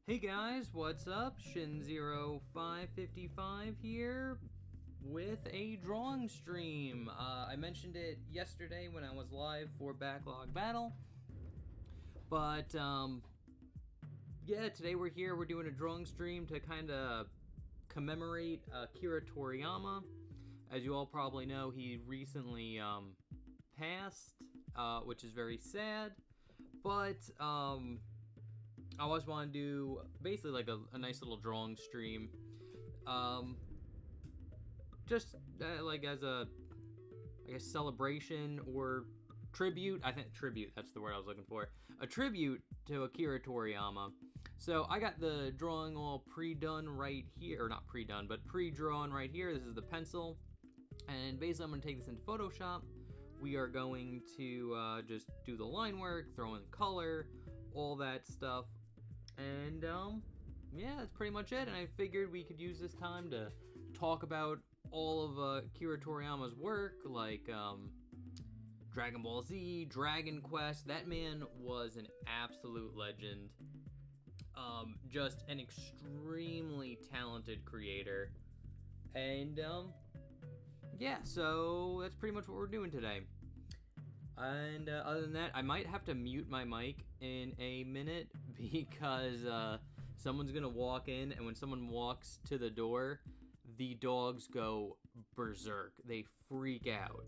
Hey guys, what's up? Shin0555 here with a drawing stream. I mentioned it yesterday when I was live for Backlog Battle. But, yeah, today we're here. We're doing a drawing stream to kind of commemorate Akira Toriyama. As you all probably know, he recently passed, which is very sad. But, I always want to do basically like a nice little drawing stream. Just like as a, I guess, celebration or tribute. I think tribute, that's the word I was looking for. A tribute to Akira Toriyama. So I got the drawing all pre-done right here, or not pre-done, but pre-drawn right here. This is the pencil. And basically I'm going to take this into Photoshop. We are going to just do the line work, throw in color, all that stuff. And, yeah, that's pretty much it. And I figured we could use this time to talk about all of Akira Toriyama's work, like Dragon Ball Z, Dragon Quest. That man was an absolute legend. Just an extremely talented creator. And, yeah, so that's pretty much what we're doing today. And other than that, I might have to mute my mic in a minute because someone's gonna walk in, and when someone walks to the door, the dogs go berserk. They freak out.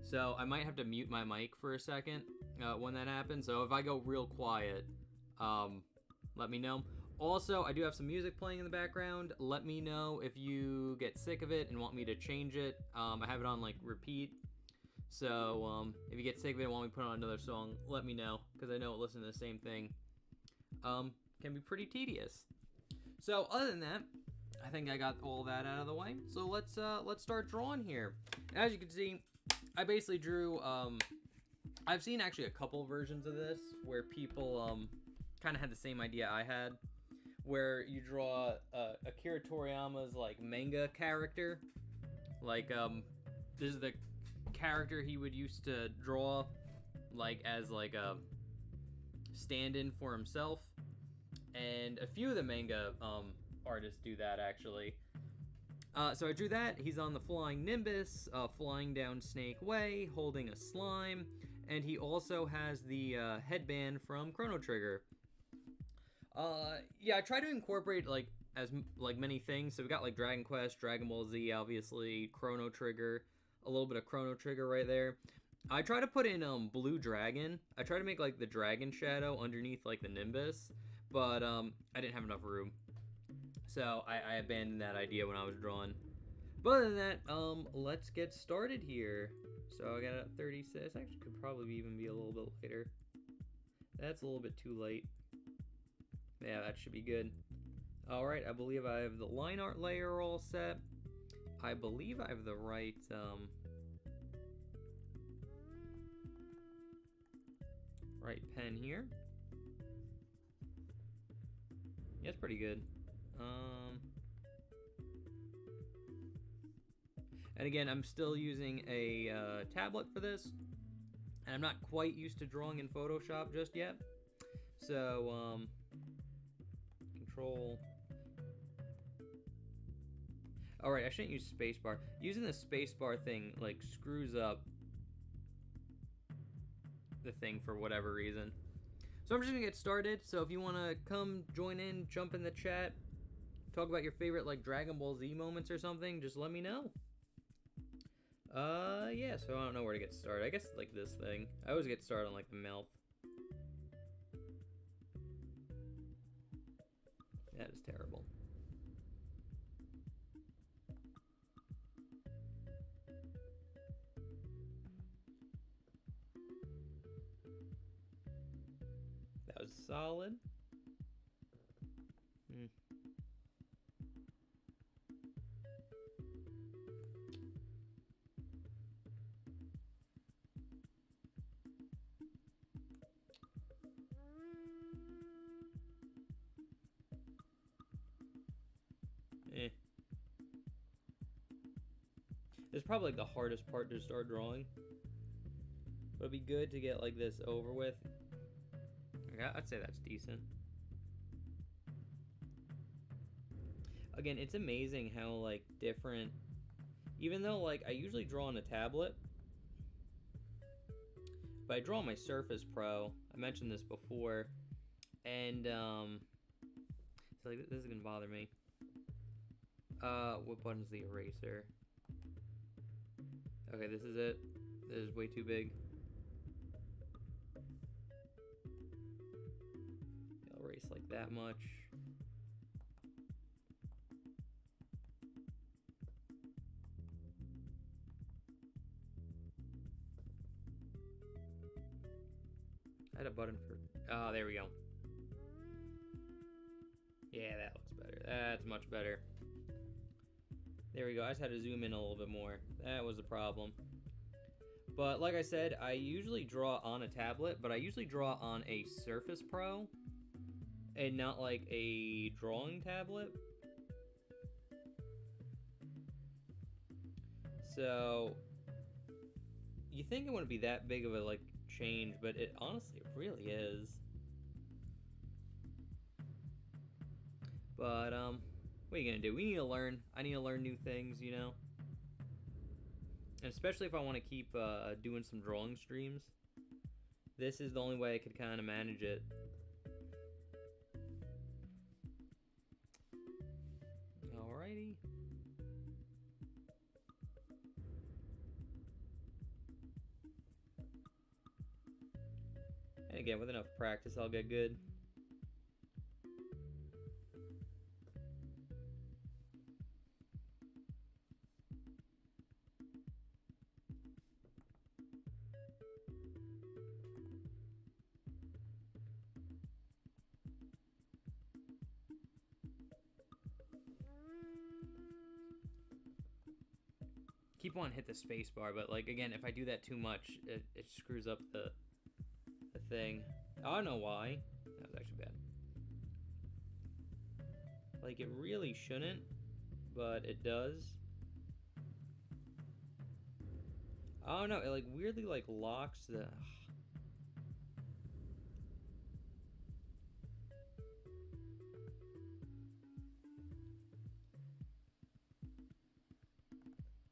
So I might have to mute my mic for a second when that happens. So if I go real quiet, let me know. Also, I do have some music playing in the background. Let me know if you get sick of it and want me to change it. I have it on like repeat. So, if you get sick of it and want me to put on another song, let me know, because I know listening to the same thing can be pretty tedious. So, other than that, I think I got all that out of the way. So, let's start drawing here. As you can see, I basically drew, I've seen actually a couple versions of this, where people, kind of had the same idea I had, where you draw, Akira Toriyama's, like, manga character. Like, this is the character he would used to draw like as like a stand-in for himself, and a few of the manga artists do that actually. So I drew that. He's on the flying Nimbus, flying down Snake Way, holding a slime, and he also has the headband from Chrono Trigger. Yeah, I try to incorporate like many things. So we got like Dragon Quest, Dragon Ball Z, obviously, Chrono Trigger. A little bit of Chrono Trigger right there. I try to put in Blue Dragon. I try to make like the dragon shadow underneath like the Nimbus, but I didn't have enough room, so I abandoned that idea when I was drawing. But other than that, let's get started here. So I got a 36. Actually, could probably even be a little bit later. That's a little bit too late. Yeah, that should be good. All right, I believe I have the line art layer all set. I believe I have the right, right pen here. Yeah, it's pretty good. And again, I'm still using a tablet for this, and I'm not quite used to drawing in Photoshop just yet. So, Control. Alright, I shouldn't use spacebar. Using the spacebar thing, like, screws up the thing for whatever reason. So I'm just gonna get started. So if you want to come join in, jump in the chat, talk about your favorite, like, Dragon Ball Z moments or something, just let me know. Yeah, so I don't know where to get started. I guess, like, this thing. I always get started on, like, the mouth. That is terrible. That was solid. This is probably like the hardest part to start drawing. But it'd be good to get like this over with. Yeah, I'd say that's decent. Again, it's amazing how, like, different... Even though, like, I usually draw on a tablet, but I draw on my Surface Pro. I mentioned this before, and, so, like, this is gonna bother me. What button's the eraser? Okay, this is it. This is way too big. I'll erase like that much. I had a button for... Oh, there we go. Yeah, that looks better. That's much better. There we go. I just had to zoom in a little bit more. That was the problem. But like I said, I usually draw on a tablet, but I usually draw on a Surface Pro and not like a drawing tablet. So you think it wouldn't be that big of a like change, but it honestly really is. But what are you gonna do? We need to learn. I need to learn new things, you know? And especially if I want to keep doing some drawing streams. This is the only way I could kind of manage it. Alrighty. And again, with enough practice, I'll get good. Keep wanting to hit the space bar, but like again, if I do that too much, it screws up the thing. I don't know why. That was actually bad. Like it really shouldn't, but it does. I don't know. It like weirdly like locks the.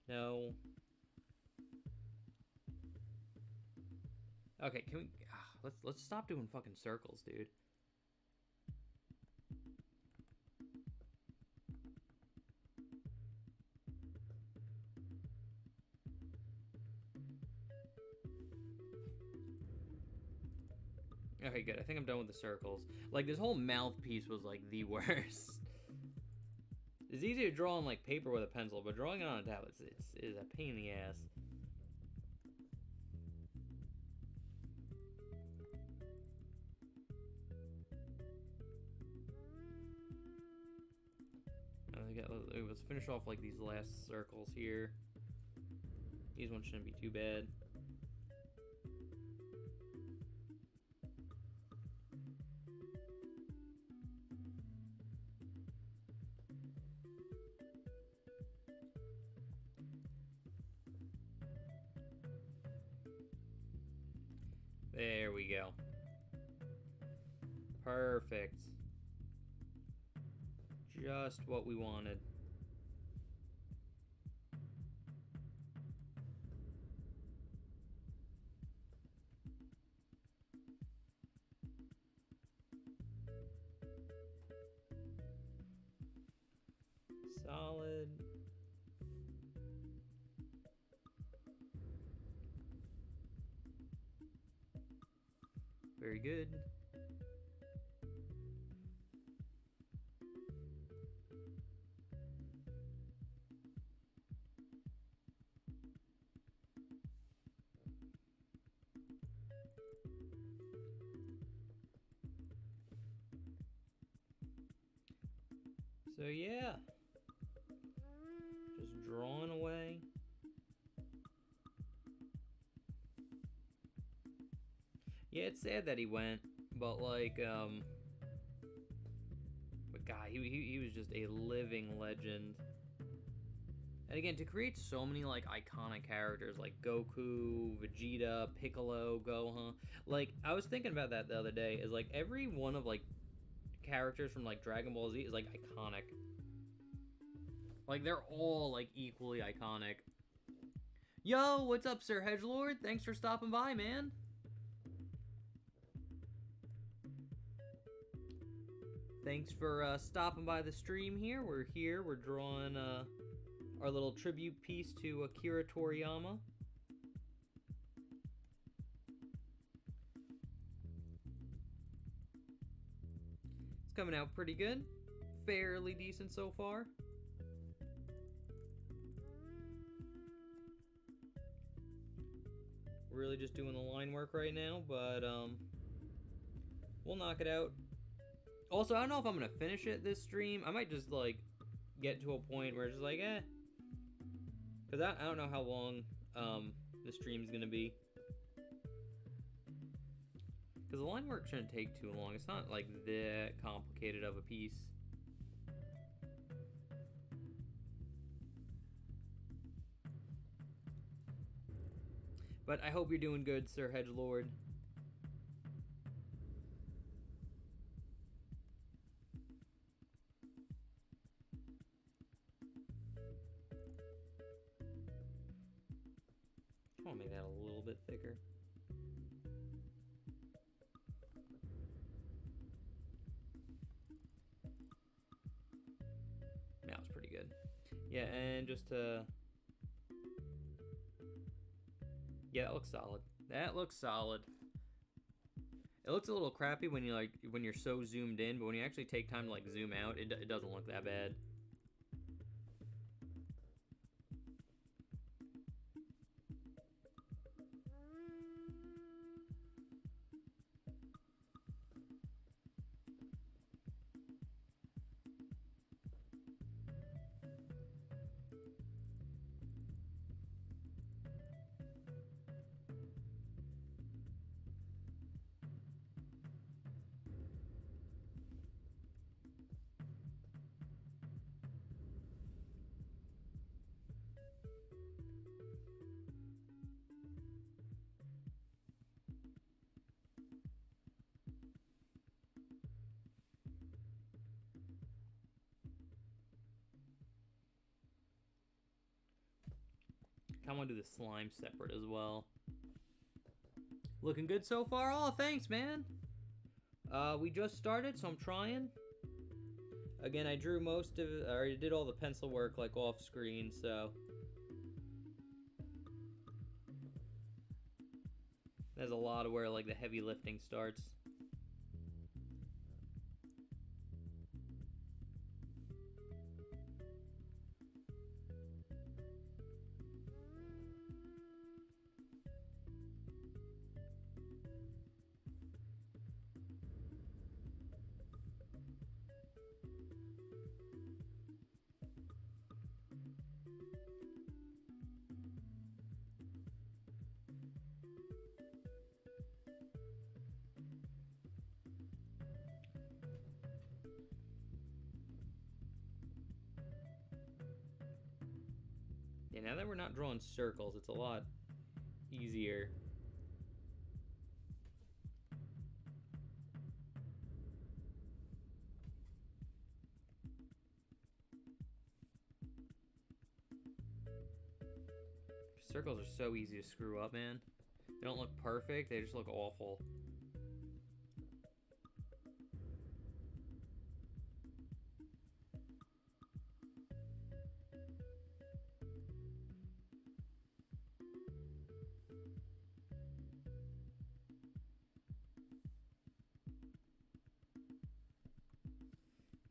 No. Okay, can we let's stop doing fucking circles, dude. Okay, good. I think I'm done with the circles. Like this whole mouthpiece was like the worst. It's easy to draw on like paper with a pencil, but drawing it on a tablet is a pain in the ass. Let's finish off like these last circles here. These ones shouldn't be too bad. There we go. Perfect. Just what we wanted. Solid. Very good. So yeah, just drawing away. Yeah, it's sad that he went, but like, but God, he was just a living legend. And again, to create so many like iconic characters like Goku, Vegeta, Piccolo, Gohan, like I was thinking about that the other day. Is like every one of like characters from like Dragon Ball Z is like iconic. Like, they're all, like, equally iconic. Yo, what's up, Sir Hedgelord? Thanks for stopping by, man. Thanks for stopping by the stream here. We're drawing our little tribute piece to Akira Toriyama. It's coming out pretty good. Fairly decent so far. Really just doing the line work right now, but we'll knock it out. Also, I don't know if I'm gonna finish it this stream. I might just like get to a point where it's just like, because I don't know how long the stream's gonna be. Because the line work shouldn't take too long. It's not like that complicated of a piece. But I hope you're doing good, Sir Hedgelord. I want to make that a little bit thicker. That was pretty good. Yeah, and just to... Yeah, that looks solid. That looks solid. It looks a little crappy when you're so zoomed in, but when you actually take time to like zoom out, it doesn't look that bad. I want to do the slime separate as well. Looking good so far? Oh, thanks, man. We just started, so I'm trying. Again, I drew most of it, or I did all the pencil work like off screen, so there's a lot of where like the heavy lifting starts. Yeah, now that we're not drawing circles, it's a lot easier. Circles are so easy to screw up, man. They don't look perfect, they just look awful.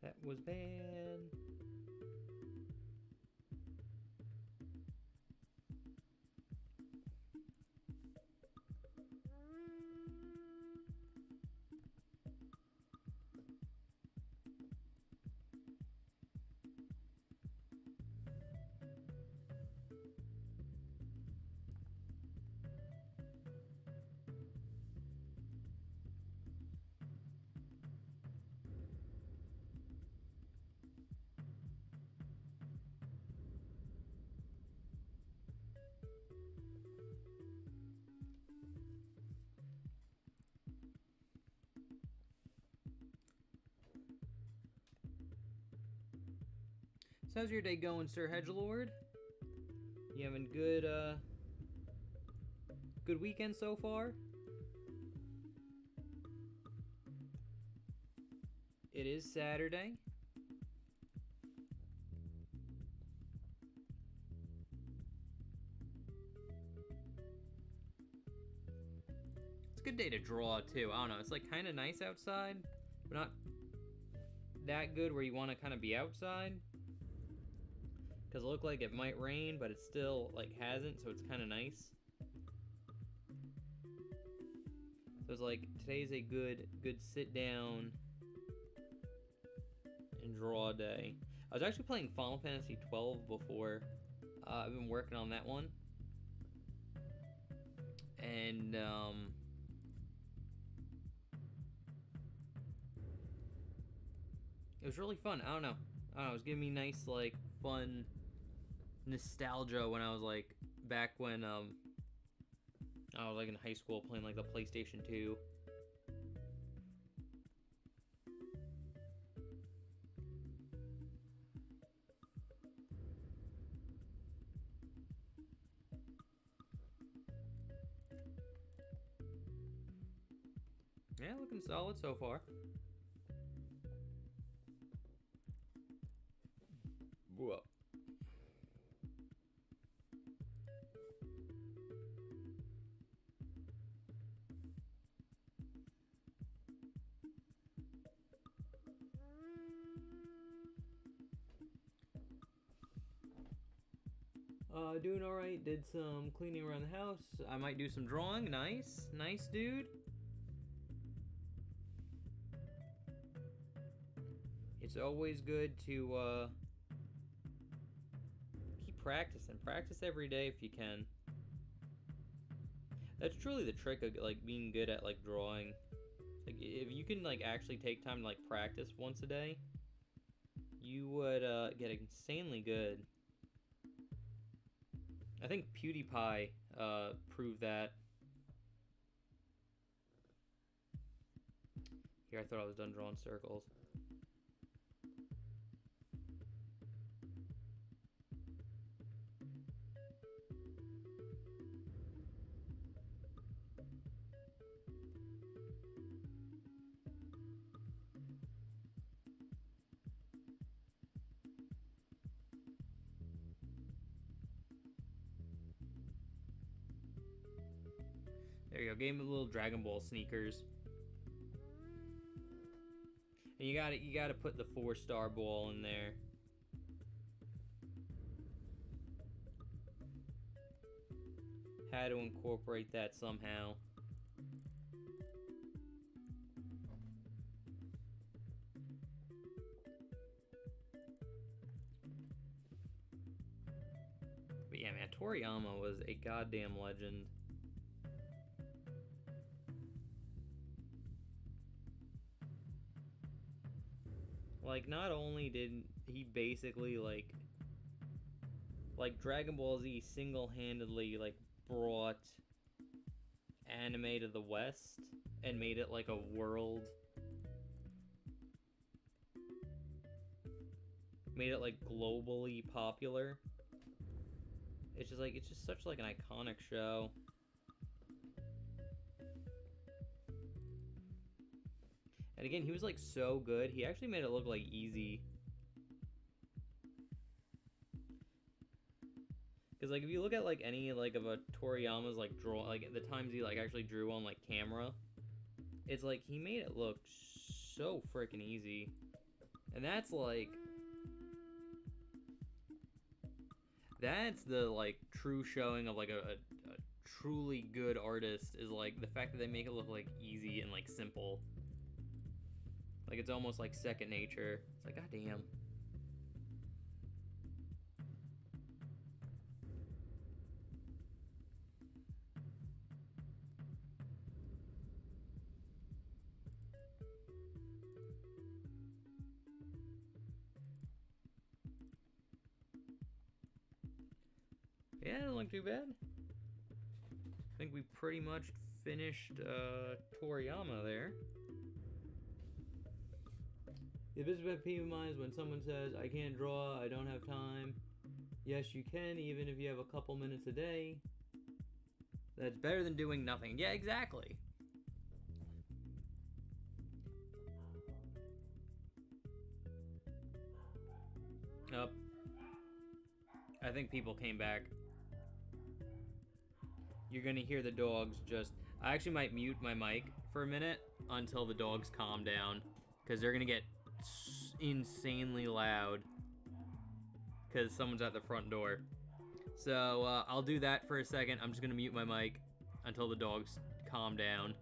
That was bad. So how's your day going, Sir Hedgelord? You having good weekend so far? It is Saturday. It's a good day to draw too. I don't know, it's like kind of nice outside, but not that good where you want to kind of be outside. Because it looked like it might rain, but it still like hasn't, so it's kind of nice. So it's like today's a good sit down and draw day. I was actually playing Final Fantasy 12 before. I've been working on that one, and it was really fun. I don't know. It was giving me nice like fun nostalgia when I was like back when I was like in high school playing like the PlayStation 2. Yeah, looking solid so far. Whoa. Doing alright. Did some cleaning around the house. I might do some drawing. Nice. Nice, dude. It's always good to keep practicing. Practice every day if you can. That's truly the trick of like being good at like drawing. Like if you can like actually take time to like practice once a day, you would get insanely good. I think PewDiePie proved that. Here, I thought I was done drawing circles. There you go. Gave him a little Dragon Ball sneakers. And you gotta put the 4-star ball in there. Had to incorporate that somehow. But yeah, man, Toriyama was a goddamn legend. Like, not only did he basically, like Dragon Ball Z single-handedly, like, brought anime to the West and made it, like, a world. Made it, like, globally popular. It's just such, like, an iconic show. And again, he was like so good. He actually made it look like easy. Because like if you look at like any like of a Toriyama's like draw, like the times he like actually drew on like camera, it's like he made it look so freaking easy. And that's like that's the like true showing of like a truly good artist, is like the fact that they make it look like easy and like simple. Like, it's almost like second nature. It's like, goddamn. Yeah, it doesn't look too bad. I think we pretty much finished Toriyama there. The biggest pet peeve of mine is when someone says, I can't draw, I don't have time. Yes, you can, even if you have a couple minutes a day. That's better than doing nothing. Yeah, exactly. Up. I think people came back. You're gonna hear the dogs just... I actually might mute my mic for a minute until the dogs calm down, because they're gonna get insanely loud because someone's at the front door. So I'll do that for a second. I'm just gonna mute my mic until the dogs calm down.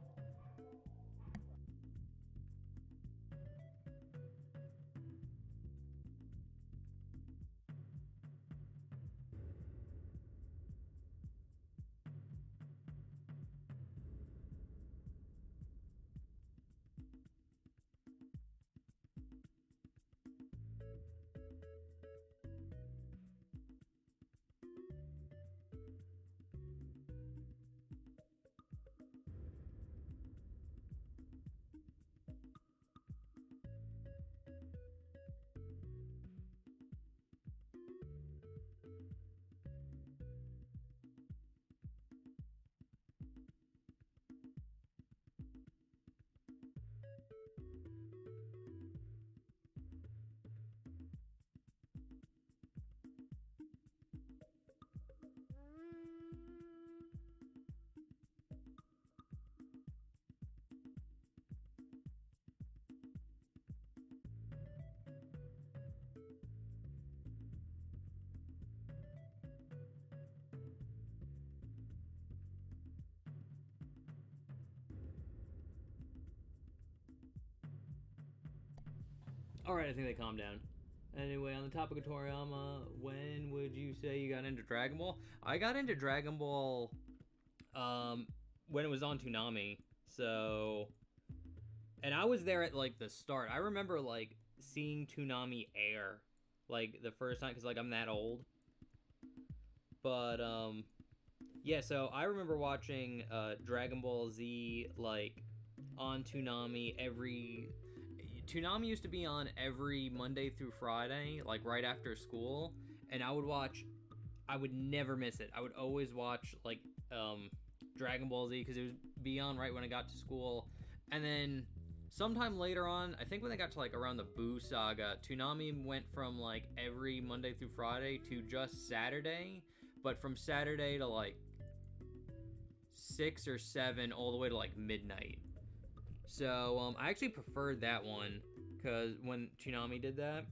Alright, I think they calmed down. Anyway, on the topic of Toriyama, when would you say you got into Dragon Ball? I got into Dragon Ball when it was on Toonami. So, and I was there at like the start. I remember like seeing Toonami air like the first time, because like I'm that old. But yeah, so I remember watching Dragon Ball Z like on Toonami every... Toonami used to be on every Monday through Friday, like right after school, and I would never miss it. I would always watch like Dragon Ball Z because it would be on right when I got to school. And then sometime later on, I think when they got to like around the Boo Saga, Toonami went from like every Monday through Friday to just Saturday, but from Saturday to like 6 or 7 all the way to like midnight. So, I actually preferred that one, because when Toonami did that,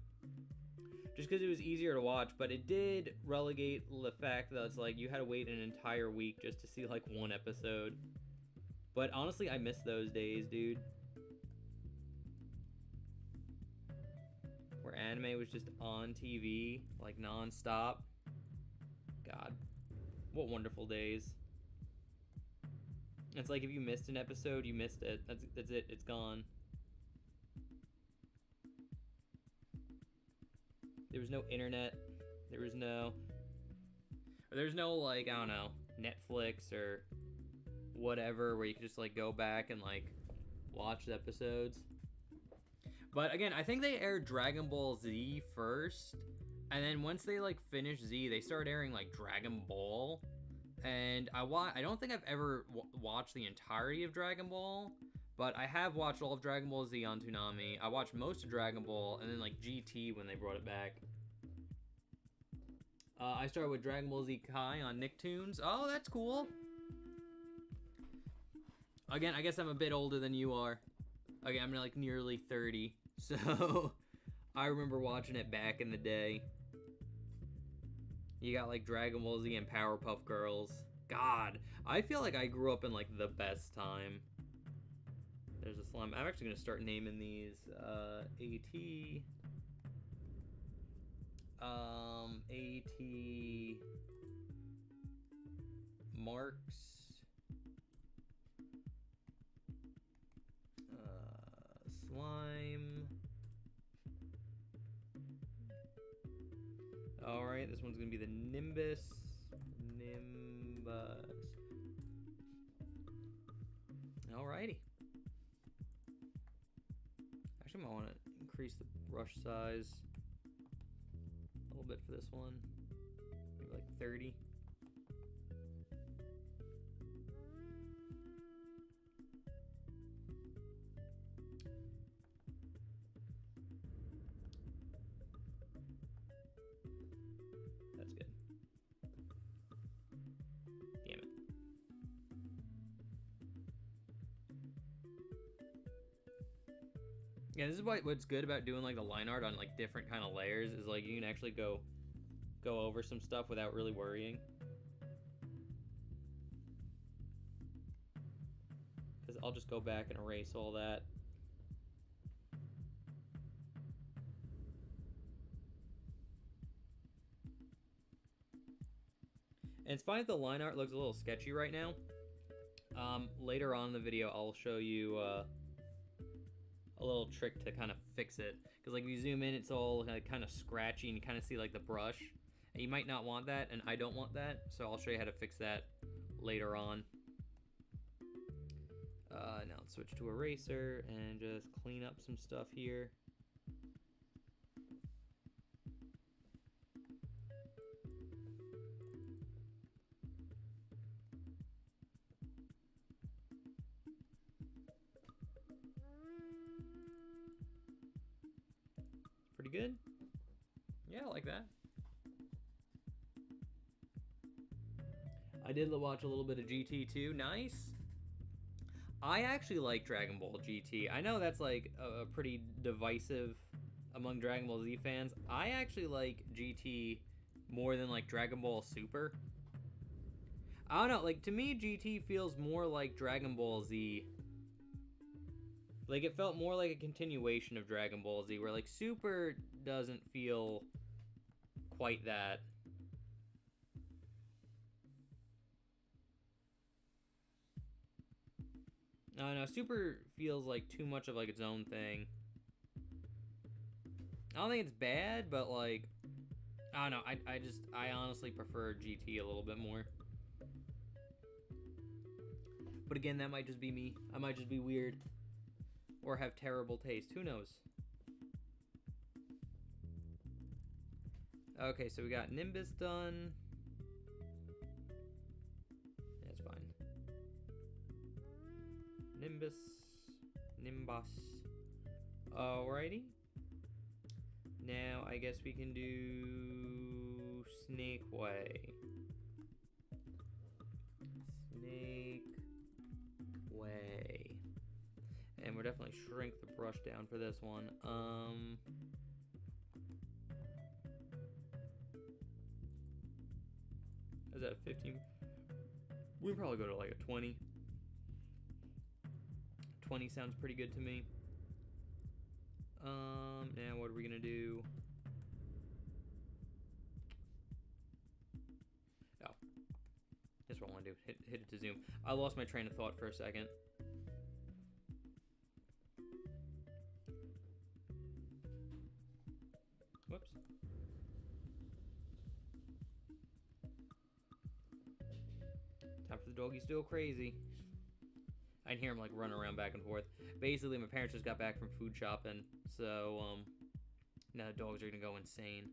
just because it was easier to watch, but it did relegate the fact that it's like, you had to wait an entire week just to see, like, one episode. But honestly, I miss those days, dude. Where anime was just on TV, like, non-stop. God, what wonderful days. It's like if you missed an episode, you missed it. That's it. It's gone. There was no internet. There was no like, I don't know, Netflix or whatever where you could just like go back and like watch the episodes. But again, I think they aired Dragon Ball Z first, and then once they like finished Z, they started airing like Dragon Ball. And I don't think I've ever watched the entirety of Dragon Ball, but I have watched all of Dragon Ball Z on Toonami. I watched most of Dragon Ball, and then like GT when they brought it back. I started with Dragon Ball Z Kai on Nicktoons. Oh, that's cool. Again, I guess I'm a bit older than you are. Okay, I'm like nearly 30, so I remember watching it back in the day. You got like Dragon Ball Z and Powerpuff Girls. God, I feel like I grew up in like the best time. There's a slime. I'm actually gonna start naming these AT Marks, slime. Alright, this one's gonna be the Nimbus. Alrighty. Actually, I might want to increase the brush size a little bit for this one. Maybe like 30. That's good. Damn it. Yeah, this is what's good about doing like the line art on like different kind of layers is like you can actually go over some stuff without really worrying. Because I'll just go back and erase all that. And it's fine if the line art looks a little sketchy right now. Later on in the video, I'll show you a little trick to kind of fix it. Because like if you zoom in, it's all kind of scratchy and you kind of see like the brush. And you might not want that, and I don't want that. So I'll show you how to fix that later on. Now let's switch to eraser and just clean up some stuff here. Pretty good. Yeah, I like that. I did watch a little bit of GT too. Nice. I actually like Dragon Ball GT. I know that's like a pretty divisive among Dragon Ball Z fans. I actually like GT more than like Dragon Ball Super. I don't know, like to me GT feels more like Dragon Ball Z. Like it felt more like a continuation of Dragon Ball Z, where like Super doesn't feel quite that. No, Super feels like too much of like its own thing. I don't think it's bad, but like, I don't know. I honestly prefer GT a little bit more. But again, that might just be me. I might just be weird. Or have terrible taste. Who knows? Okay, so we got Nimbus done. That's fine. Nimbus. Alrighty. Now, I guess we can do Snake Way. Snake Way. And we'll definitely shrink the brush down for this one. Is that a 15? We'd probably go to like a 20. 20 sounds pretty good to me. Now what are we gonna do? Oh, that's what I want to do. Hit it to zoom. I lost my train of thought for a second. Whoops. Time for the doggies to go crazy. I can hear him like running around back and forth. Basically, my parents just got back from food shopping, so now the dogs are gonna go insane.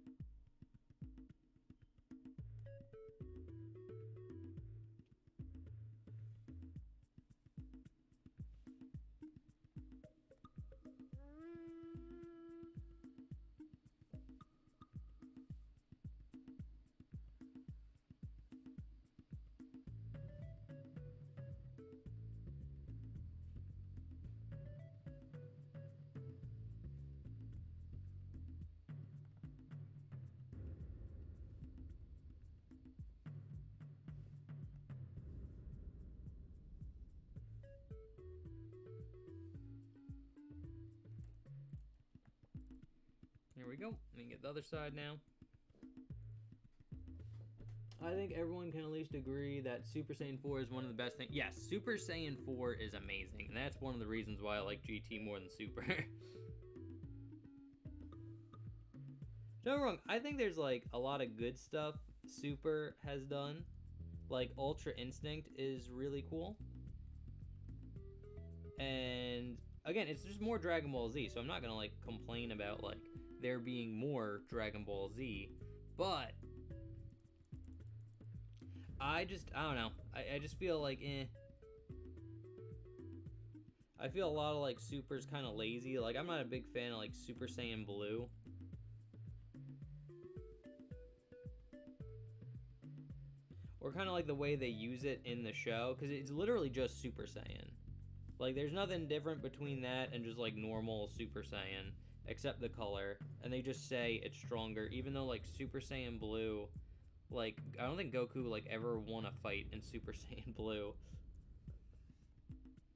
Here we go. Let me get the other side now. I think everyone can at least agree that Super Saiyan 4 is one of the best things. Yes, Super Saiyan 4 is amazing, and that's one of the reasons why I like GT more than Super. Don't get me wrong, I think there's like a lot of good stuff Super has done. Like Ultra Instinct is really cool. And again, it's just more Dragon Ball Z, so I'm not gonna like complain about like there being more Dragon Ball Z, but I don't know. I just feel like I feel a lot of like Super's kind of lazy. Like I'm not a big fan of like Super Saiyan Blue. Or kind of like the way they use it in the show, because it's literally just Super Saiyan. Like there's nothing different between that and just like normal Super Saiyan, except the color. And they just say it's stronger, even though like Super Saiyan Blue, like I don't think Goku like ever won a fight in Super Saiyan Blue.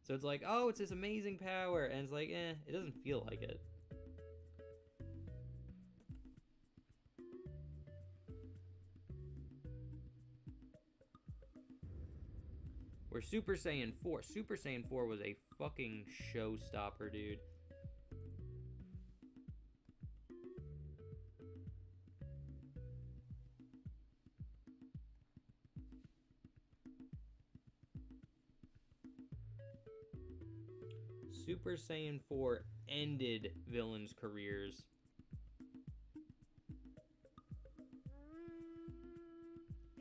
So it's like, oh, it's this amazing power, and it's like, it doesn't feel like it. Where Super Saiyan 4 was a fucking showstopper, dude. Super Saiyan 4 ended villains' careers.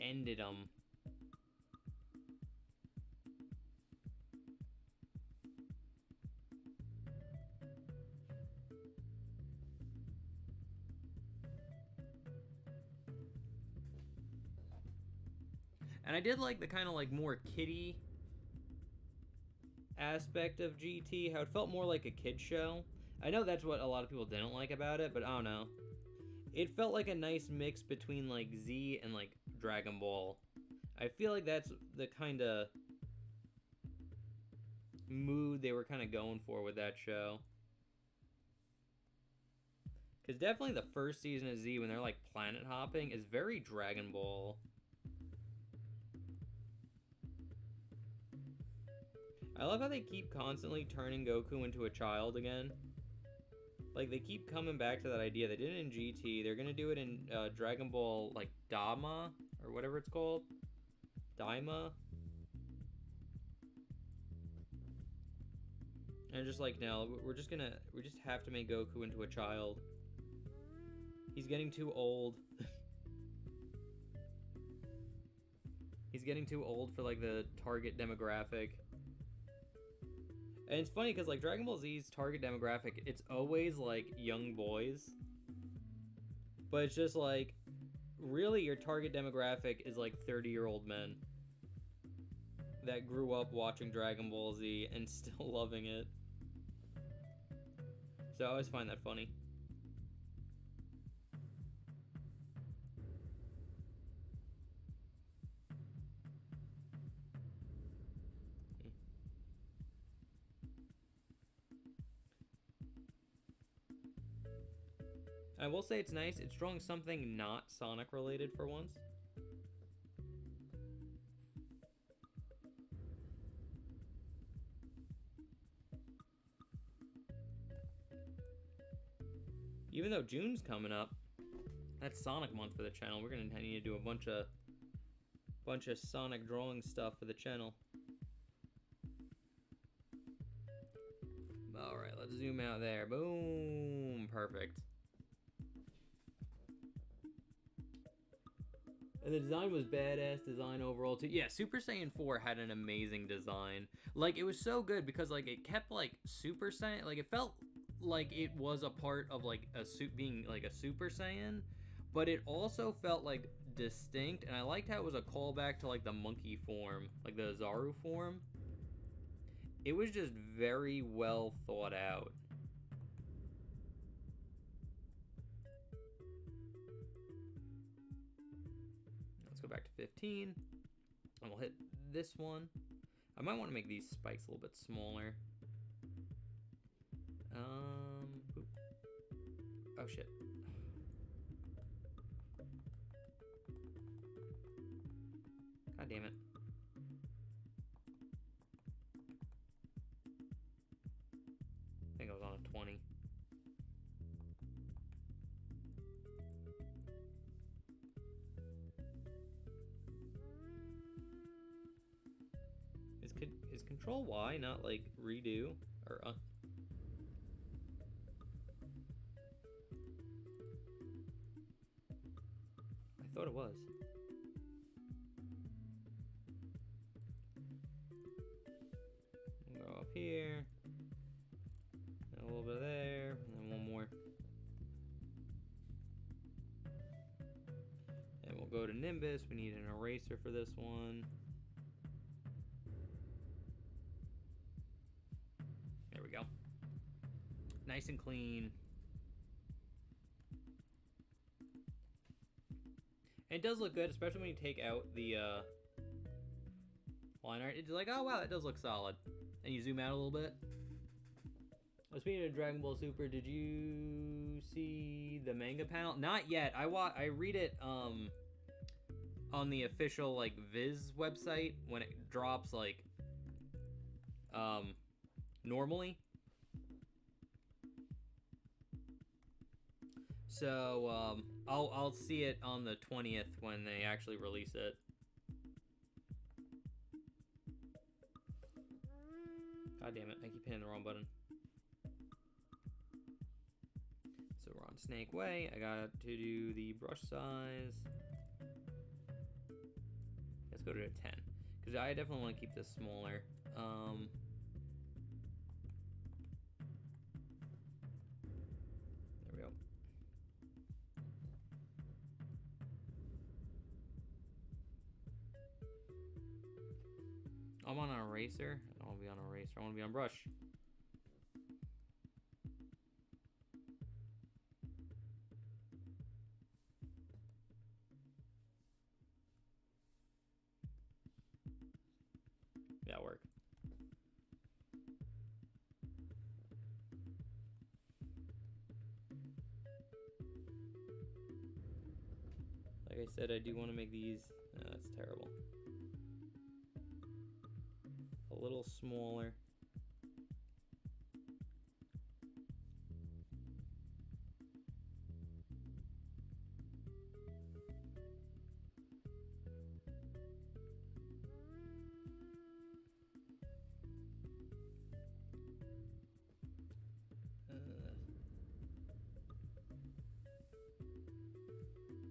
Ended them. And I did like the kind of like more kiddie aspect of GT, how it felt more like a kid show. I know that's what a lot of people didn't like about it, but I don't know. It felt like a nice mix between like Z and like Dragon Ball. I feel like that's the kind of mood they were kind of going for with that show. Because definitely the first season of Z, when they're like planet hopping, is very Dragon Ball. I love how they keep constantly turning Goku into a child again. Like, they keep coming back to that idea. They did it in GT. They're gonna do it in Dragon Ball, like, Dama, or whatever it's called. Daima. And just like, no, we just have to make Goku into a child. He's getting too old. He's getting too old for, like, the target demographic. And it's funny because, like, Dragon Ball Z's target demographic, it's always, like, young boys. But it's just, like, really your target demographic is, like, 30-year-old men that grew up watching Dragon Ball Z and still loving it. So I always find that funny. I will say it's nice. It's drawing something not Sonic related for once. Even though June's coming up, that's Sonic month for the channel. We're gonna need to do a bunch of Sonic drawing stuff for the channel. All right, let's zoom out there. Boom, perfect. And the design was badass design overall too. Yeah, Super Saiyan 4 had an amazing design. Like, it was so good because, like, it kept, like, Super Saiyan, like, it felt like it was a part of, like, being, like, a Super Saiyan, but it also felt, like, distinct, and I liked how it was a callback to, like, the monkey form, like, the Zaru form. It was just very well thought out. Go back to 15, and we'll hit this one. I might want to make these spikes a little bit smaller. Oop. Oh shit. God damn it. I think I was on a 20. Is Control Y not like redo or thought it was. Go up here. And a little bit there. And then one more. And we'll go to Nimbus. We need an eraser for this one. There we go. Nice and clean. And it does look good, especially when you take out the line art. It's like, oh wow, that does look solid. And you zoom out a little bit. Oh, speaking of Dragon Ball Super, did you see the manga panel? Not yet. I read it on the official like Viz website when it drops like normally. So I'll see it on the 20th when they actually release it. God damn it, I keep hitting the wrong button. So we're on Snake Way. I got to do the brush size. Let's go to a 10. Because I definitely want to keep this smaller. There we go. I'm on an eraser. I don't want to be on an eraser. I want to be on brush. That'll work. Like I said, I do want to make these. No, that's terrible. A little smaller.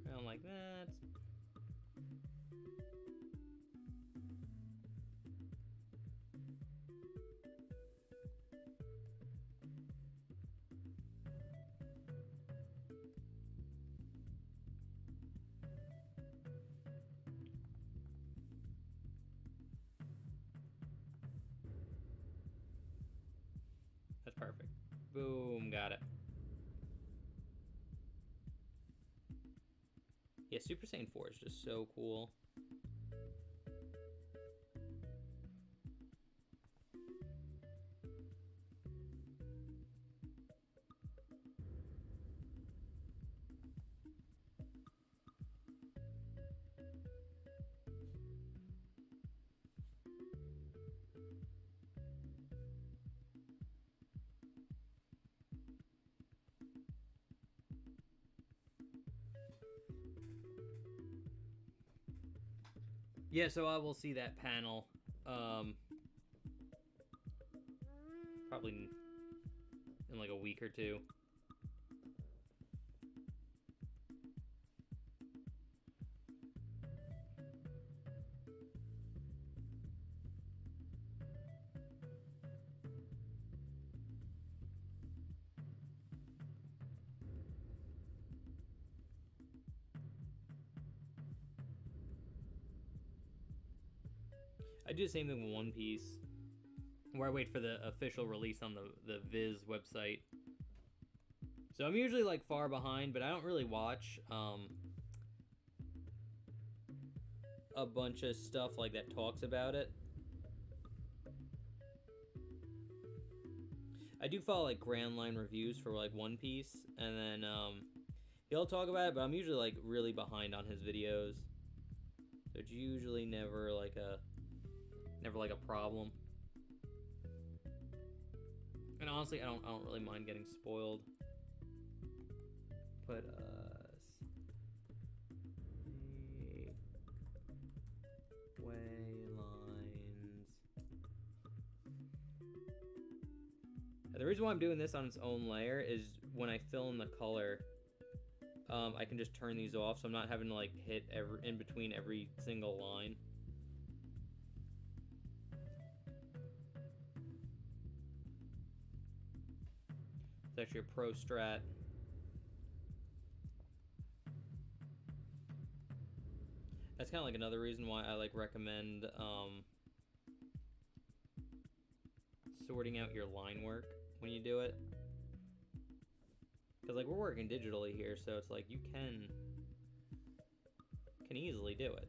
Around like that. That's perfect. Boom, got it. Yeah, Super Saiyan 4 is just so cool. Yeah, so I will see that panel probably in like a week or two. I do the same thing with One Piece, where I wait for the official release on the Viz website. So I'm usually like far behind, but I don't really watch a bunch of stuff like that talks about it. I do follow like Grand Line reviews for like One Piece, and then he'll talk about it, but I'm usually like really behind on his videos. So it's usually never like a problem. And honestly, I don't really mind getting spoiled. Put way lines. The reason why I'm doing this on its own layer is when I fill in the color, I can just turn these off, so I'm not having to like hit in between every single line. It's actually a pro strat. That's kind of like another reason why I like recommend sorting out your line work when you do it. Because like we're working digitally here, so it's like you can easily do it.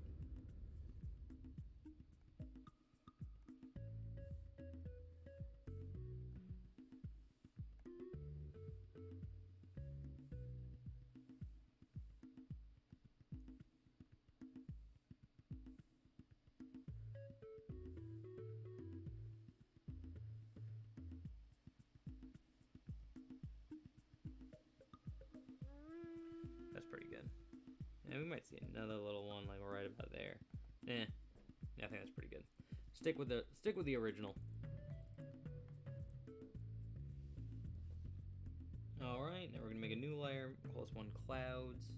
That's pretty good. And we might see another little one like right about there. Yeah, I think that's pretty good. Stick with the original. All right, now we're gonna make a new layer. Call this one clouds.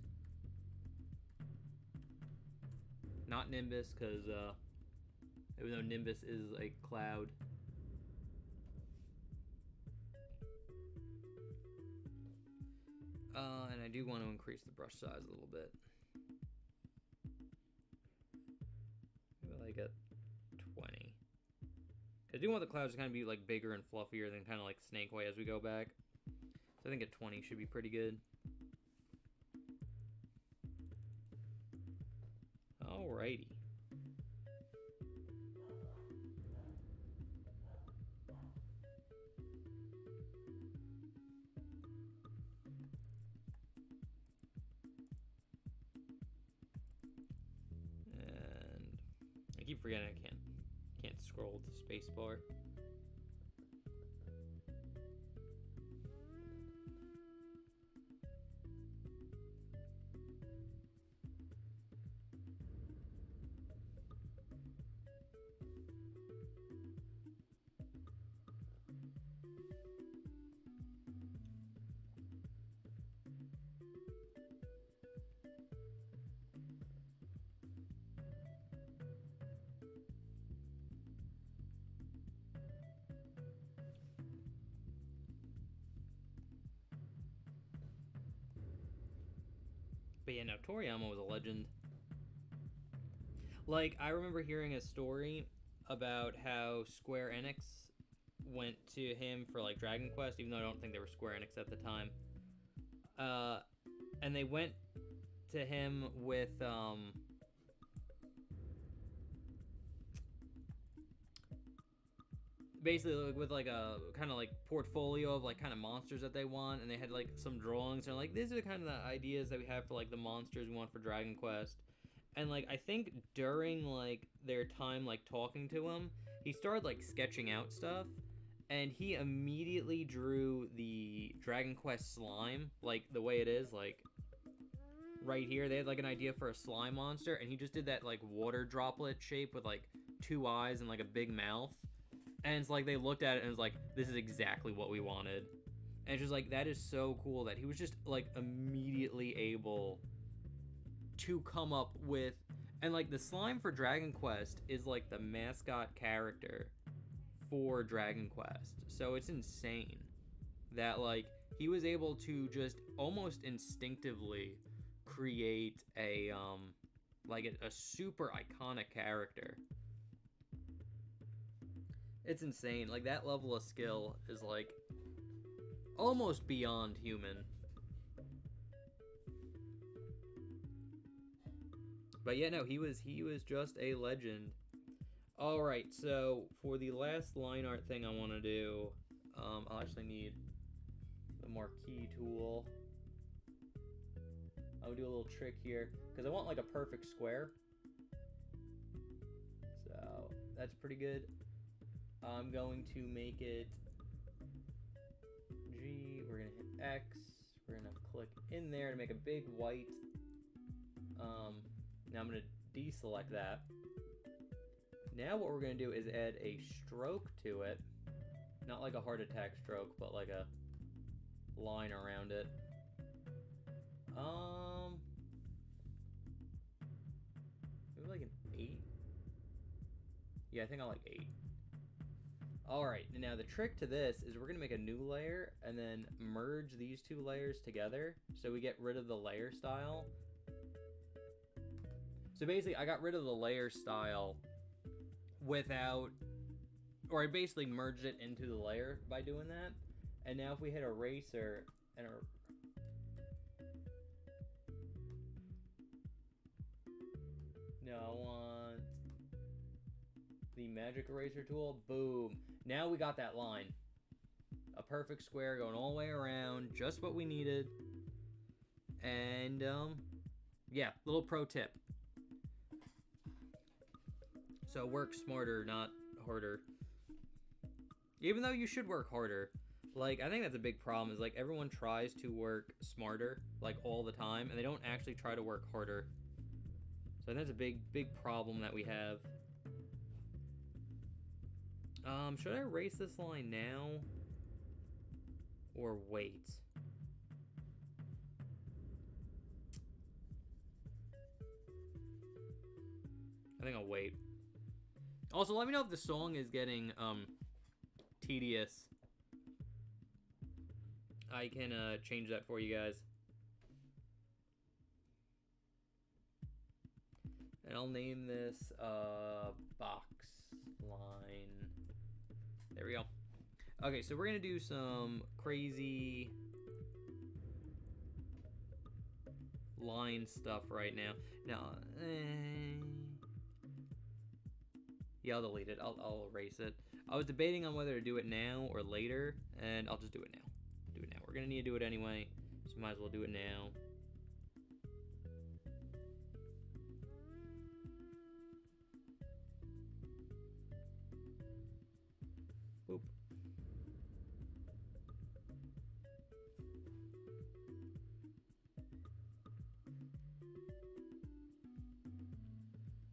Not Nimbus, because even though Nimbus is a cloud. And I do want to increase the brush size a little bit. Maybe like a 20. I do want the clouds to kind of be like bigger and fluffier than kind of like snake way as we go back. So I think a 20 should be pretty good. Alrighty. I keep forgetting I can't scroll with the space bar. But yeah, no, Toriyama was a legend. Like, I remember hearing a story about how Square Enix went to him for, like, Dragon Quest, even though I don't think they were Square Enix at the time. And they went to him with, basically like, with like a kind of like portfolio of like kind of monsters that they want, and they had like some drawings and like these are kind of the ideas that we have for like the monsters we want for Dragon Quest. And like I think during like their time like talking to him, he started like sketching out stuff, and he immediately drew the Dragon Quest slime like the way it is, like right here. They had like an idea for a slime monster, and he just did that like water droplet shape with like 2 eyes and like a big mouth. And it's like they looked at it and it's like, this is exactly what we wanted. And it's just like, that is so cool that he was just like immediately able to come up with, and like the slime for Dragon Quest is like the mascot character for Dragon Quest. So it's insane that like he was able to just almost instinctively create a like a super iconic character. It's insane. Like, that level of skill is, like, almost beyond human. But yeah, no, he was just a legend. Alright, so for the last line art thing I want to do, I'll actually need the marquee tool. I'll do a little trick here, because I want, like, a perfect square. So, that's pretty good. I'm going to make it G, we're going to hit X, we're going to click in there to make a big white, now I'm going to deselect that. Now what we're going to do is add a stroke to it, not like a heart attack stroke, but like a line around it. Yeah, I think I like 8. Alright, now the trick to this is we're going to make a new layer and then merge these 2 layers together so we get rid of the layer style. So basically, I got rid of the layer style without, or I basically merged it into the layer by doing that. And now if we hit eraser and no, I want the magic eraser tool. Boom. Now we got that line. A perfect square going all the way around. Just what we needed. And, yeah, little pro tip. So work smarter, not harder. Even though you should work harder. Like, I think that's a big problem, is, like, everyone tries to work smarter, like, all the time, and they don't actually try to work harder. So that's a big, big problem that we have. Should I erase this line now? Or wait? I think I'll wait. Also, let me know if the song is getting, tedious. I can, change that for you guys. And I'll name this, box line. There we go. Okay, so we're gonna do some crazy line stuff right now. Now, yeah, I'll delete it. I'll erase it. I was debating on whether to do it now or later, and I'll just do it now. Do it now. We're gonna need to do it anyway, so might as well do it now. Boop.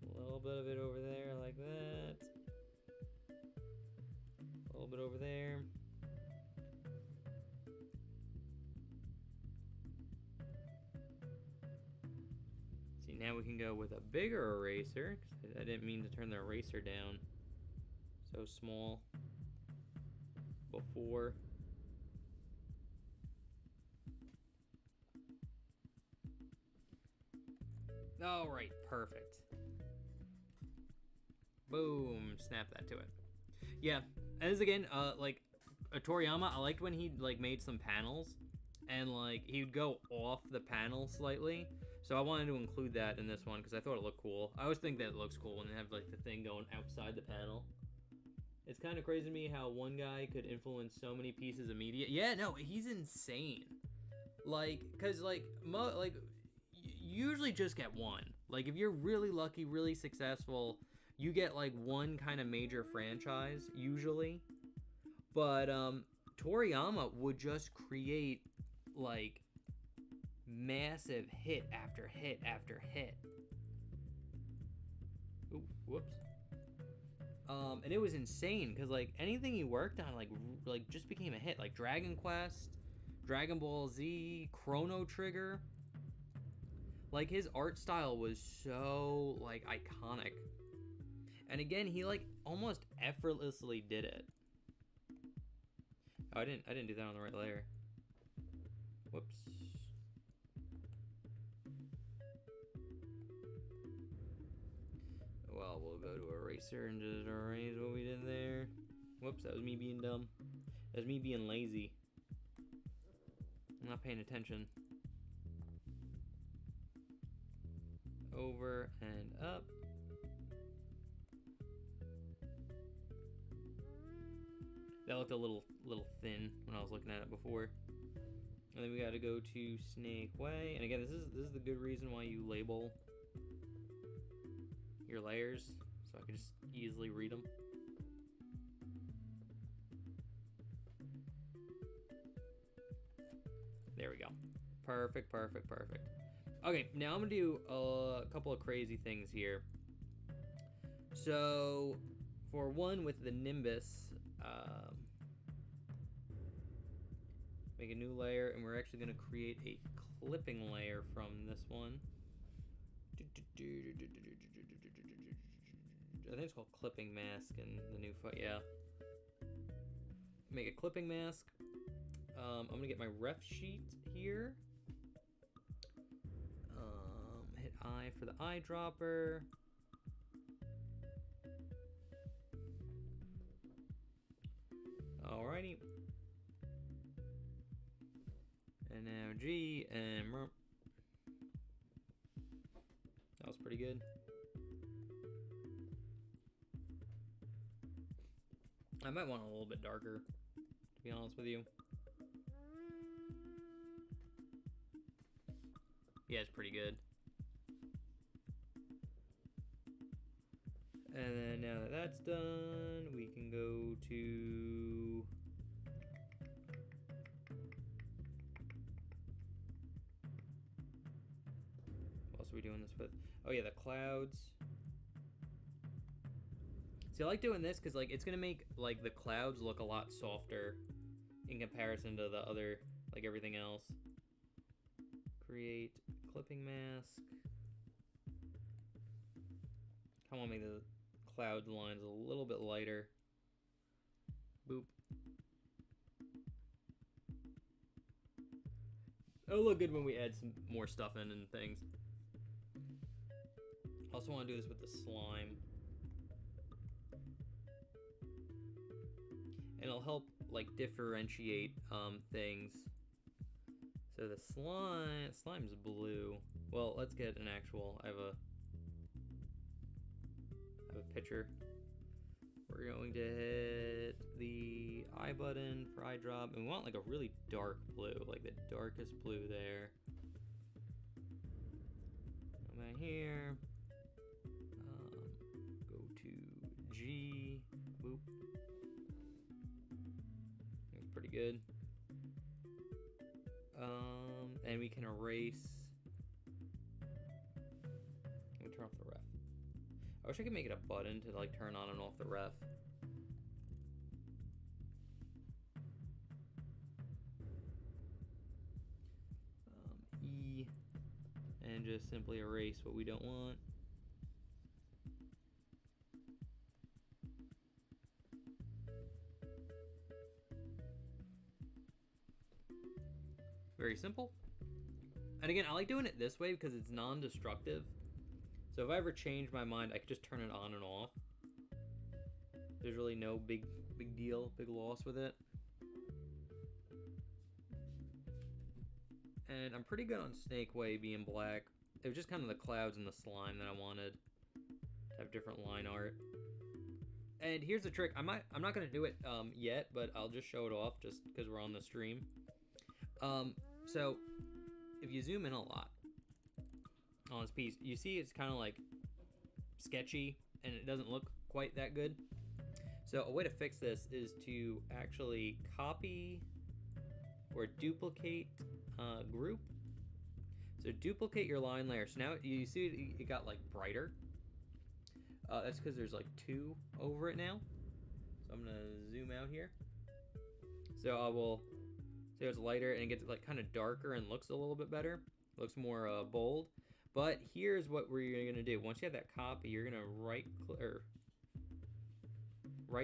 A little bit of it over there like that. A little bit over there. See, now we can go with a bigger eraser, because I didn't mean to turn the eraser down so small before. All right, perfect. Boom, snap that to it. Yeah, as again, like Toriyama, I liked when he like made some panels and like he would go off the panel slightly. So I wanted to include that in this one because I thought it looked cool. I always think that it looks cool when they have like the thing going outside the panel. It's kind of crazy to me how one guy could influence so many pieces of media. Yeah, no, he's insane. Like, cause like you usually just get one. Like if you're really lucky, really successful, you get like one kind of major franchise usually. But Toriyama would just create like massive hit after hit after hit. Ooh, whoops. And it was insane because like anything he worked on like just became a hit. Like Dragon Quest, Dragon Ball Z, Chrono Trigger. Like his art style was so like iconic. And again, he like almost effortlessly did it. Oh, I didn't do that on the right layer. Whoops. Well, we'll go to eraser and just erase what we did there. Whoops, that was me being dumb. That was me being lazy. I'm not paying attention. Over and up. That looked a little thin when I was looking at it before. And then we got to go to Snake Way. And again, this is the good reason why you label your layers, so I can just easily read them. There we go. Perfect, perfect, perfect. Okay, now I'm gonna do a couple of crazy things here. So, for one, with the Nimbus, make a new layer, and we're actually gonna create a clipping layer from this one. I think it's called clipping mask in the new foot. Yeah. Make a clipping mask. I'm gonna get my ref sheet here. Hit I for the eyedropper. Alrighty. And now G and merp. That was pretty good. I might want a little bit darker, to be honest with you. Yeah, it's pretty good. And then now that that's done, we can go to... What else are we doing this with? Oh yeah, the clouds. See, I like doing this because like it's gonna make like the clouds look a lot softer in comparison to the other, like everything else. Create clipping mask. I want to make the cloud lines a little bit lighter. Boop. It'll look good when we add some more stuff in and things. Also want to do this with the slime. And it'll help like differentiate things. So the slime's blue. Well, let's get an actual. I have a picture. We're going to hit the eye button for eye drop, and we want like a really dark blue, like the darkest blue there. Come out here. Go to G. Boop. That's pretty good. And we can erase. Let me turn off the ref. I wish I could make it a button to like turn on and off the ref. E, and just simply erase what we don't want. Very simple. And again, I like doing it this way because it's non-destructive. So if I ever change my mind, I could just turn it on and off. There's really no big deal, big loss with it. And I'm pretty good on Snake Way being black. It was just kind of the clouds and the slime that I wanted to have different line art. And here's the trick. I'm not gonna do it yet, but I'll just show it off just because we're on the stream. So if you zoom in a lot on this piece, you see it's kind of like sketchy and it doesn't look quite that good. So a way to fix this is to actually copy or duplicate group. So duplicate your line layer. So now you see it got like brighter. That's because there's like 2 over it now. So I'm gonna zoom out here. So I will say it's lighter and it gets like kind of darker and looks a little bit better. Looks more bold. But here's what we're gonna do. Once you have that copy, you're gonna right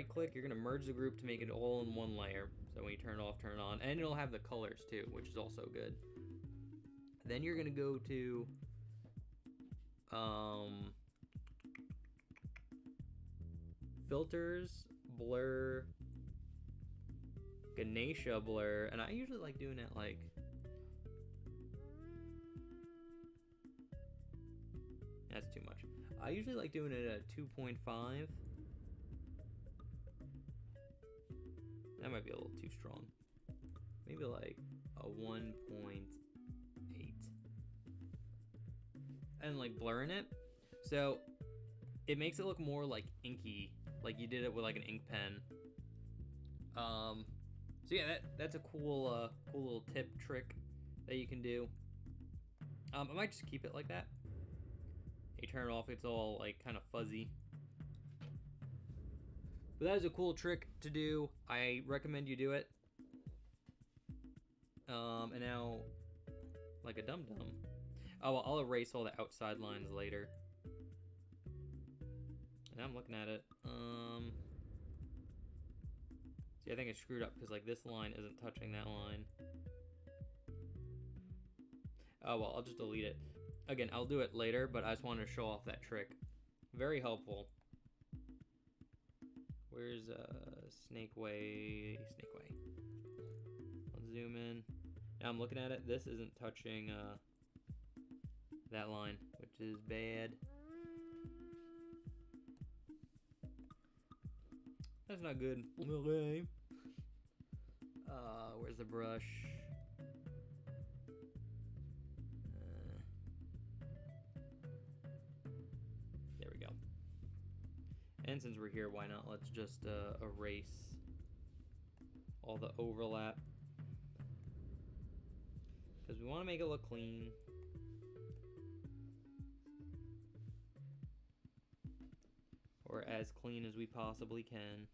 click, you're gonna merge the group to make it all in one layer. So when you turn it off, turn it on, and it'll have the colors too, which is also good. Then you're gonna go to filters, blur, Ganesha blur, and I usually like doing it like that's too much. I usually like doing it at 2.5. That might be a little too strong. Maybe like a 1.8. And like blurring it. So it makes it look more like inky. Like you did it with like an ink pen. So yeah, that's a cool cool little tip trick that you can do. I might just keep it like that. You turn it off, it's all like kind of fuzzy. But that is a cool trick to do. I recommend you do it. And now, like a dum-dum. Oh, well, I'll erase all the outside lines later. Now I'm looking at it. See, I think I screwed up because like this line isn't touching that line. Oh well, I'll just delete it. Again, I'll do it later, but I just wanted to show off that trick. Very helpful. Where's Snake Way? Snake Way. I'll zoom in. Now I'm looking at it. This isn't touching that line, which is bad. That's not good. Okay. Where's the brush? There we go. And since we're here, why not? Let's just erase all the overlap. Because we want to make it look clean. Or as clean as we possibly can.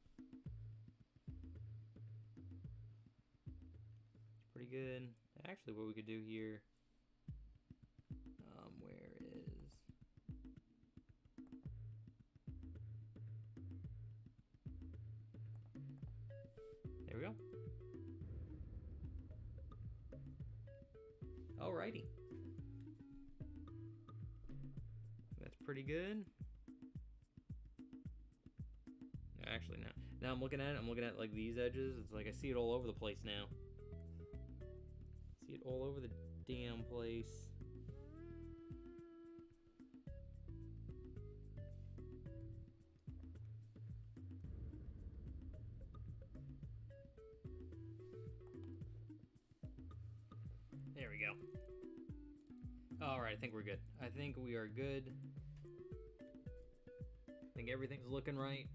Pretty good. Actually, what we could do here. Where is... There we go. Alrighty. That's pretty good. Actually, no. Now I'm looking at it. I'm looking at like these edges. It's like I see it all over the place now. See it all over the damn place. There we go. Alright, I think we're good. I think we are good. I think everything's looking right.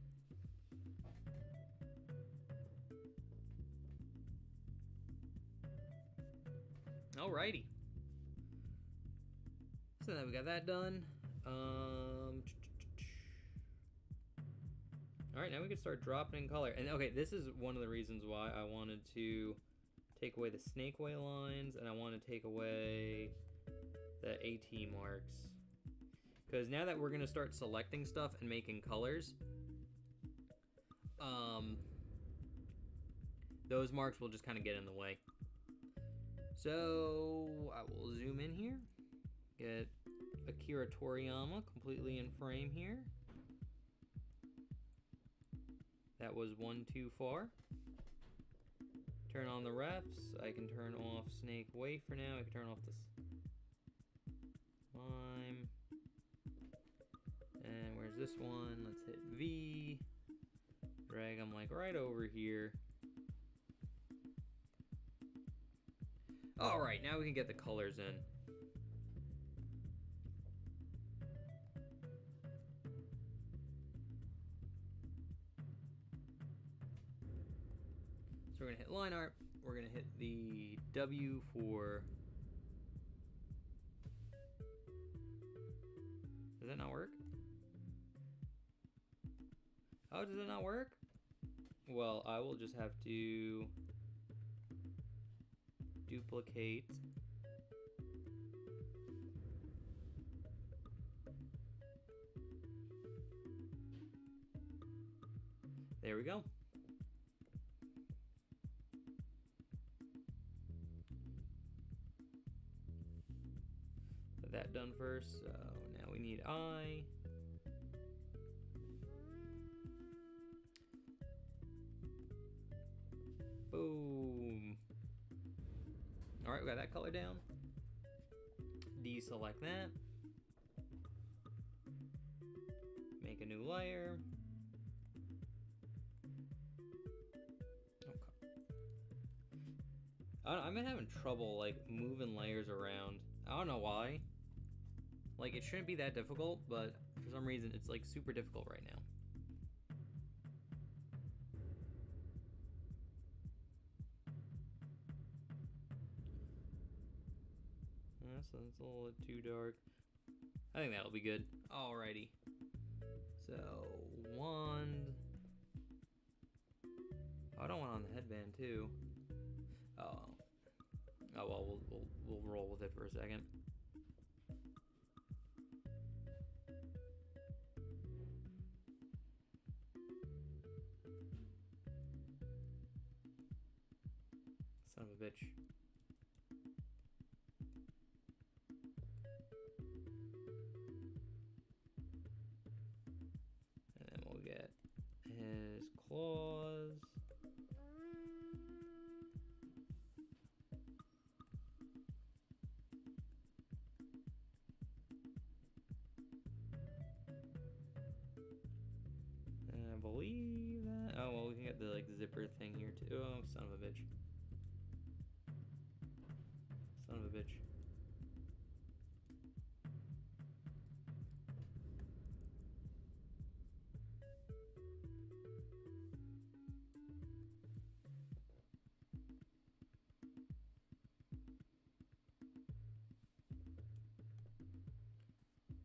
Alrighty. So now we got that done. Alright, now we can start dropping in color. And okay, this is one of the reasons why I wanted to take away the Snake Way lines, and I want to take away the AT marks. Because now that we're going to start selecting stuff and making colors, those marks will just kind of get in the way. So I will zoom in here, get Akira Toriyama completely in frame here. That was one too far. Turn on the refs. I can turn off Snake Way for now. I can turn off this lime. And where's this one? Let's hit V. Drag them like right over here. Alright, now we can get the colors in. So we're going to hit line art. We're going to hit the W for... Does that not work? Oh, does it not work? Well, I will just have to duplicate there we go. Get that done first. So now we need I. Boom. Alright, we got that color down. Deselect that. Make a new layer. Okay. I've been having trouble like moving layers around. I don't know why. Like it shouldn't be that difficult, but for some reason it's like super difficult right now. So it's a little too dark. I think that'll be good. Alrighty. So, wand. Oh, I don't want it on the headband too. Oh. Oh well, we'll roll with it for a second. a bitch. And then we'll get his claws. And I believe that. Oh, well, we can get the like zipper thing here too. Oh, son of a bitch. Son of a bitch.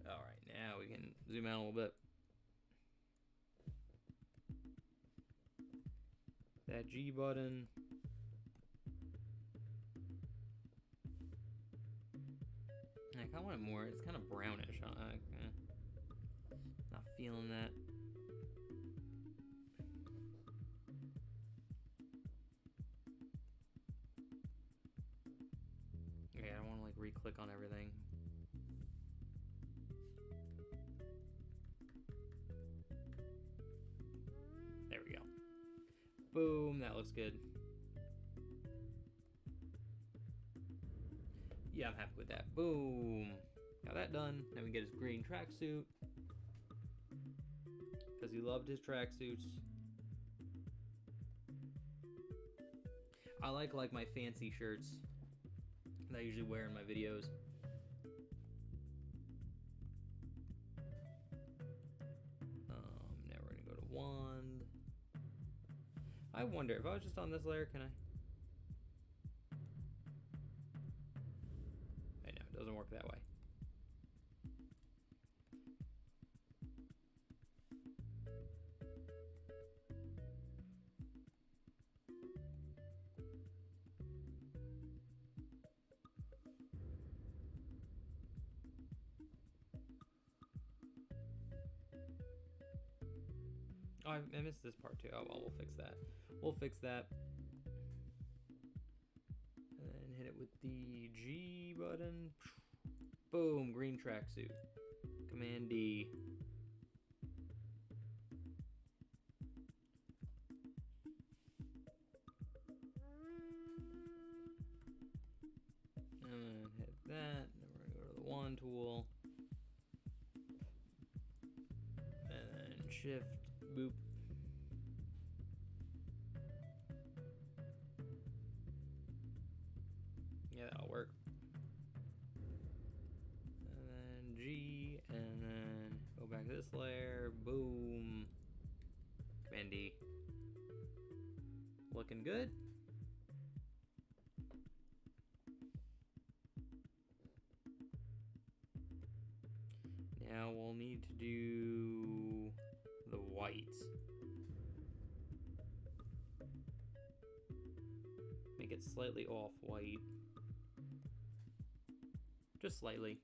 Alright, now we can zoom out a little bit. That G button. I kind of want it more. It's kind of brownish. Not feeling that. Okay, I don't want to like re-click on everything. There we go. Boom, that looks good. Yeah, I'm happy with that. Boom. Got that done. Now we get his green tracksuit. Because he loved his tracksuits. I like my fancy shirts that I usually wear in my videos. Now we're gonna go to wand. I wonder if I was just on this layer, can I? I know, it doesn't work that way. Oh, I missed this part too. Oh, well, we'll fix that. We'll fix that. And then hit it with the G button. Boom, green tracksuit. Command D. And then hit that. Then we're gonna go to the wand tool. And then shift, boop. Yeah, that'll work. And then G, and then go back to this layer. Boom. Command D. Looking good. Now we'll need to do the whites. Make it slightly off white. Just slightly.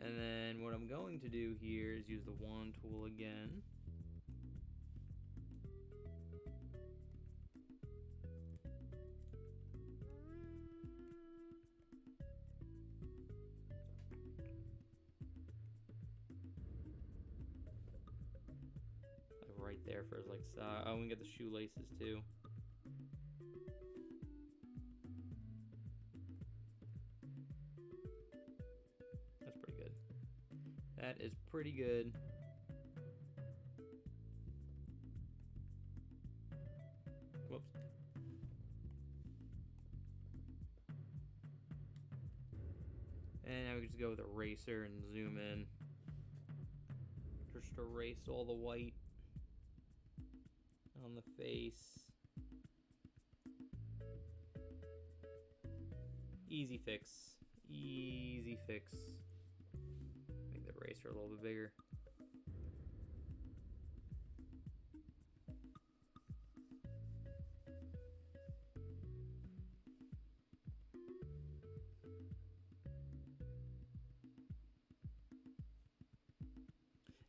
And then what I'm going to do here is use the wand tool again. Right there for his like side. Oh, we can get the shoelaces too. That's pretty good. That is pretty good. Whoops. And now we can just go with eraser and zoom in. Just erase all the white on the face. Easy fix. Easy fix. Make the eraser a little bit bigger.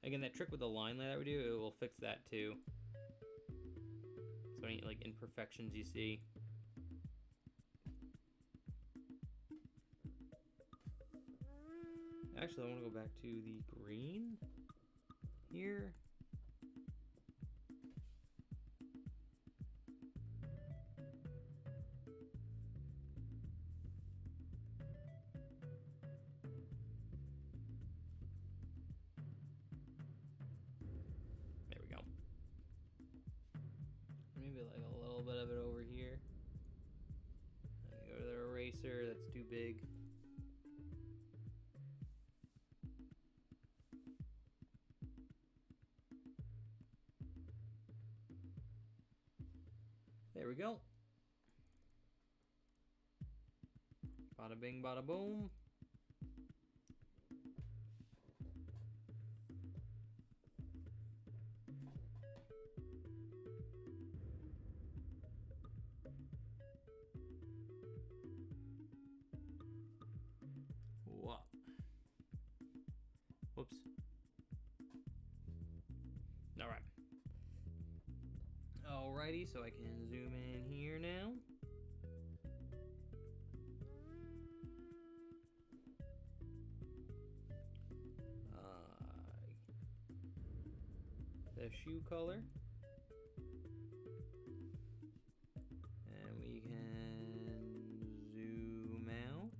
Again, that trick with the line that we do, it will fix that too. So any like imperfections you see. Actually, I want to go back to the green here. There we go. Maybe like a little bit of it over here. Go to the eraser, that's too big. There we go. Bada bing, bada boom. What? Whoops. All right. Alrighty, so I can zoom in here now. The shoe color. And we can zoom out.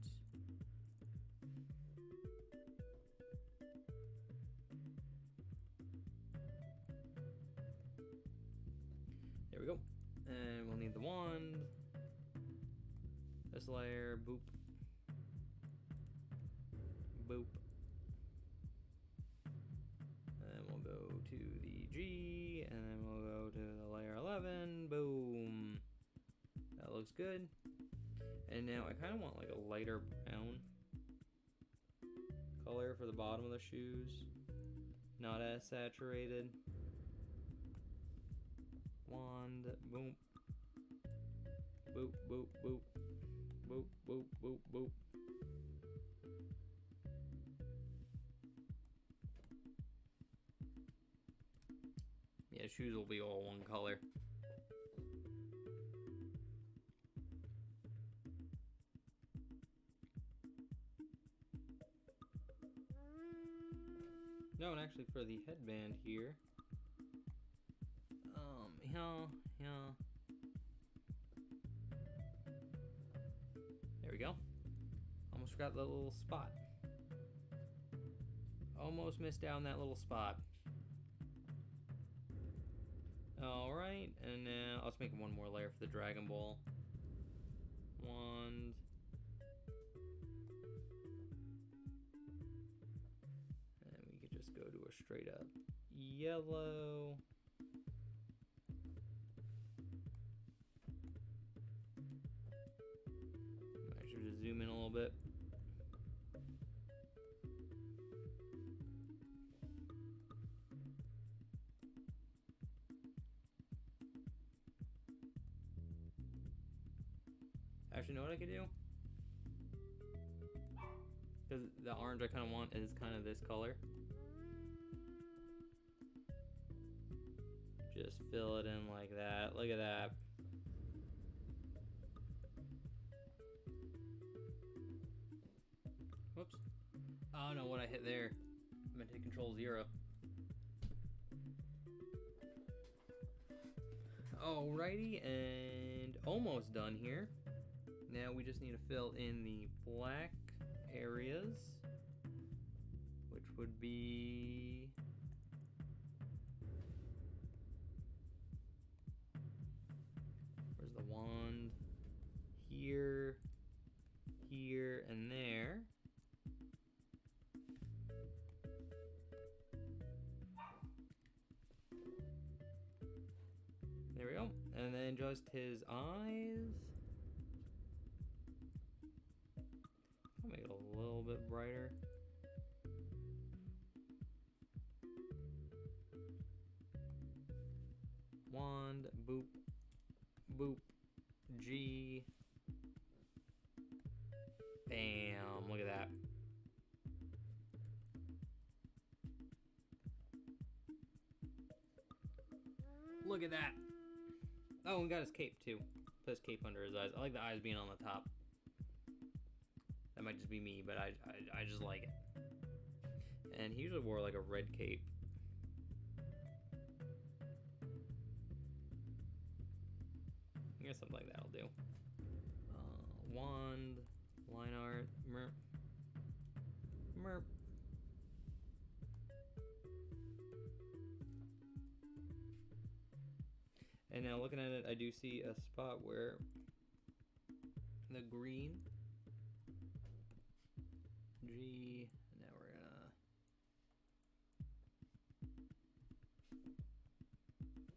There we go. And we'll need the wand. This layer, boop. Boop. And then we'll go to the G, and then we'll go to the layer 11, boom. That looks good. And now I kind of want like a lighter brown color for the bottom of the shoes. Not as saturated. Wand, boom. Boop, boop, boop. Boop, boop, boop, boop. Yeah, shoes will be all one color. No, and actually for the headband here, yeah. There we go. Almost forgot the little spot. Almost missed down that little spot. Alright, and now let's make one more layer for the Dragon Ball. Wand. And we could just go to a straight up yellow. I should just zoom in a little bit. Actually, know what I could do? Because the orange I kind of want is kind of this color. Just fill it in like that. Look at that. Whoops. Oh no, what I hit there. I meant to hit Control 0. Alrighty, and almost done here. Now we just need to fill in the black areas, which would be where's the wand? Here, here, and there. There we go. And then just his eyes. I'll make it a little bit brighter. Wand, boop, boop, G. Bam, look at that. Look at that. Oh, we got his cape too. Put his cape under his eyes. I like the eyes being on the top. That might just be me, but I just like it. And he usually wore like a red cape. I guess something like that'll do. Wand, line art, merp. Merp. And now looking at it, I do see a spot where the green G. Now we're gonna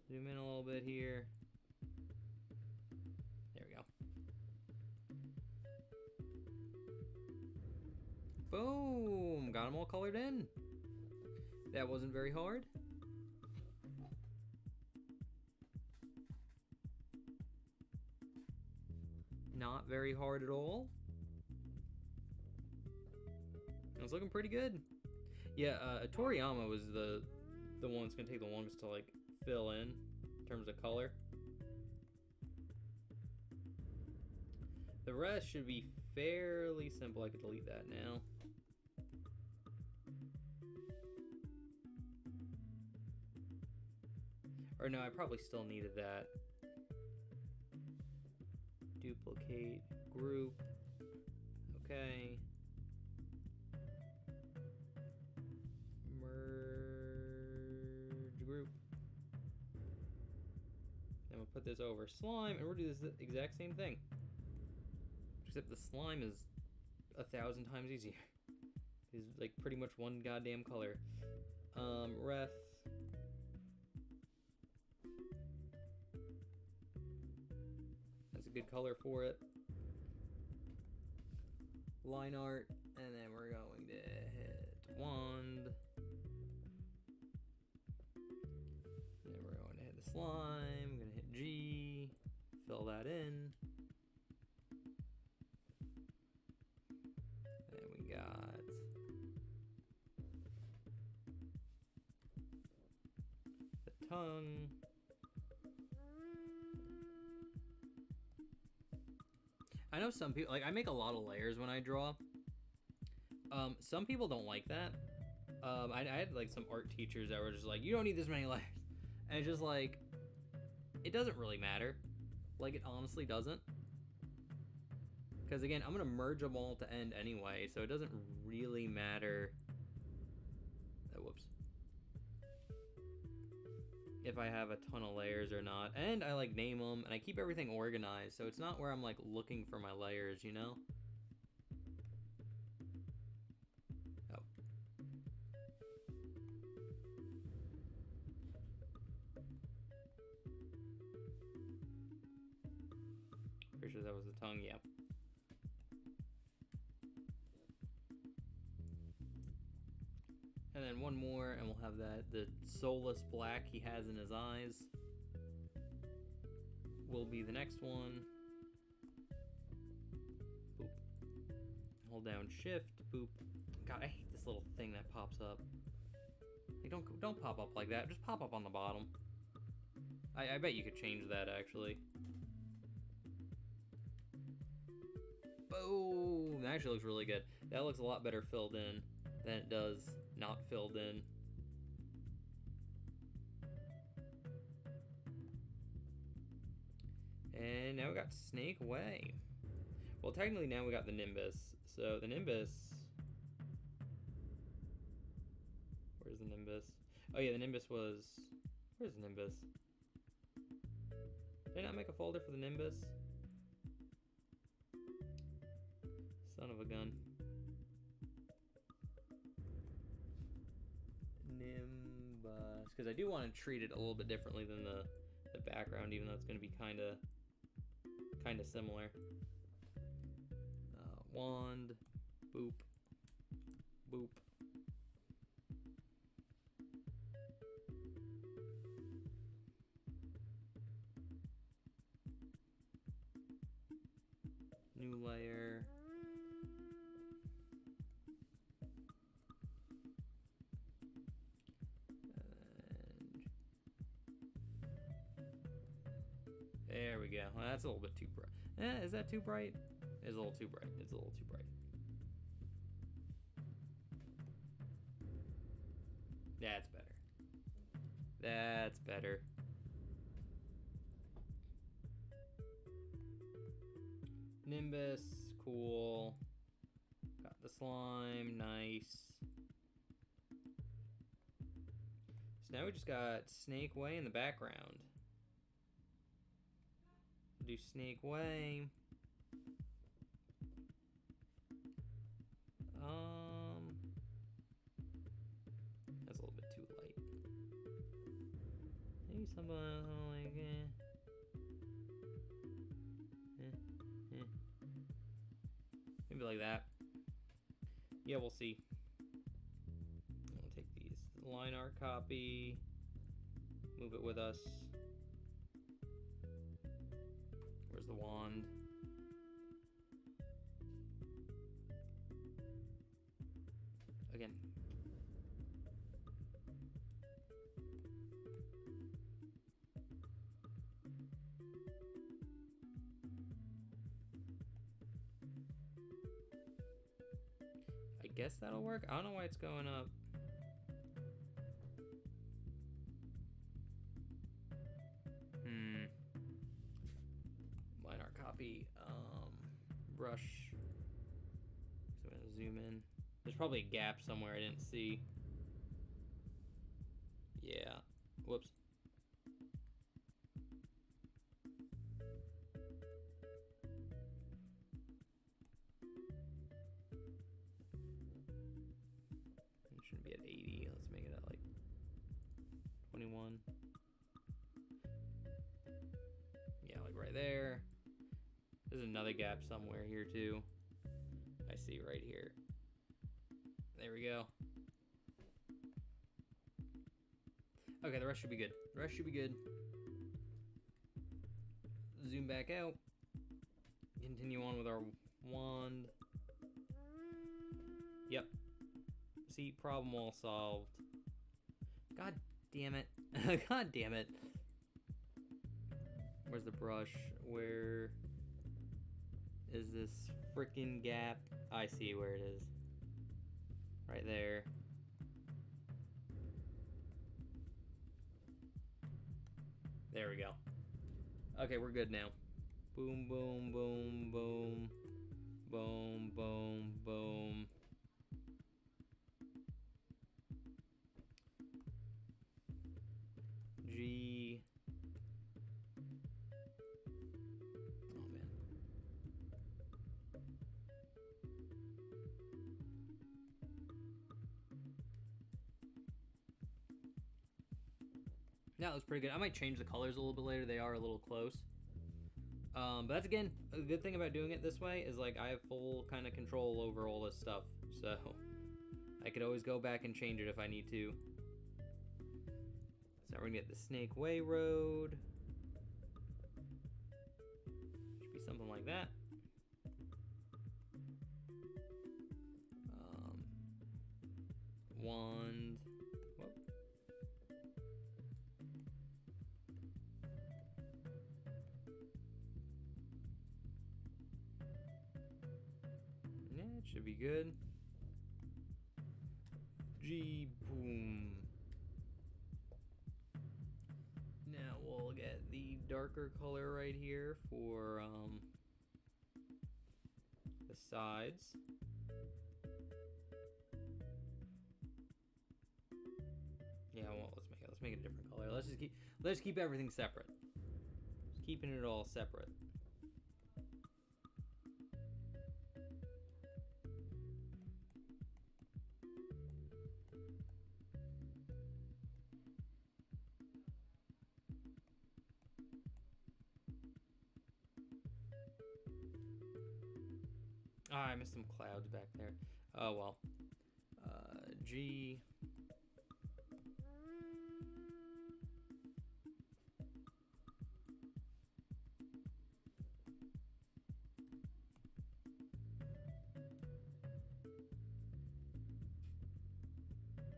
zoom in a little bit here. There we go. Boom! Got them all colored in. That wasn't very hard. Not very hard at all. It's looking pretty good. Yeah, Toriyama was the one that's gonna take the longest to like fill in terms of color. The rest should be fairly simple. I could delete that now. Or no, I probably still needed that. Duplicate, group, okay. Merge group. Then we'll put this over slime, and we'll do this exact same thing. Except the slime is 1,000 times easier. It's like pretty much one goddamn color. Ref. That's a good color for it. Line art, and then we're going to hit wand. And then we're going to hit the slime. I'm going to hit G. Fill that in. And we got the tongue. I know some people, like, I make a lot of layers when I draw. Some people don't like that. I had, like, some art teachers that were just like, you don't need this many layers. And it's just like, it doesn't really matter. Like, it honestly doesn't. Because, again, I'm going to merge them all to end anyway, so it doesn't really matter. Whoops. If I have a ton of layers or not. And I like name them, and I keep everything organized, so it's not where I'm like looking for my layers, you know? Oh. Pretty sure that was the tongue, yeah. And then one more, and we'll have that, the soulless black he has in his eyes will be the next one. Boop. Hold down shift, boop. God, I hate this little thing that pops up. Like, don't pop up like that, just pop up on the bottom. I bet you could change that, actually. Boom! That actually looks really good. That looks a lot better filled in than it does not filled in. And now we got Snake Way. Well, technically now we got the Nimbus. So the Nimbus... Where's the Nimbus? Oh yeah, the Nimbus was... Where's the Nimbus? Did I not make a folder for the Nimbus? Son of a gun. Nimbus, because I do want to treat it a little bit differently than the background, even though it's going to be kind of similar. Wand, boop, boop. New layer. There we go. Well, that's a little bit too bright. Is that too bright? It's a little too bright. It's a little too bright. That's better. That's better. Nimbus, cool. Got the slime, nice. So now we just got Snake Way in the background. Do Snake Way. That's a little bit too light. Maybe something like maybe like that. Yeah, we'll see. I'll take these line art copy, move it with us. Where's the wand? Again. I guess that'll work. I don't know why it's going up. Line art copy. Brush. So I'm gonna zoom in. There's probably a gap somewhere I didn't see. Yeah. Whoops. It shouldn't be at 80. Let's make it at like 21. Yeah, like right there. There's another gap somewhere here too. I see right here. There we go. Okay, the rest should be good. The rest should be good. Zoom back out. Continue on with our wand. Yep. See, problem all solved. God damn it. God damn it. Where's the brush? Where is this freaking gap? I see where it is. Right there. There we go. Okay, we're good now. Boom, boom, boom, boom. Boom, boom, boom. G. Oh, man. That was pretty good. I might change the colors a little bit later. They are a little close. But that's, again, a good thing about doing it this way is, like, I have full kind of control over all this stuff. So, I could always go back and change it if I need to. So, we're going to get the Snake Way Road. Should be something like that. Wand. Whoop. Yeah, it should be good. G, boom. Now we'll get the darker color right here for the sides. Yeah, well, let's make it a different color. Let's keep everything separate. Just keeping it all separate. Ah, I missed some clouds back there. Oh well. G.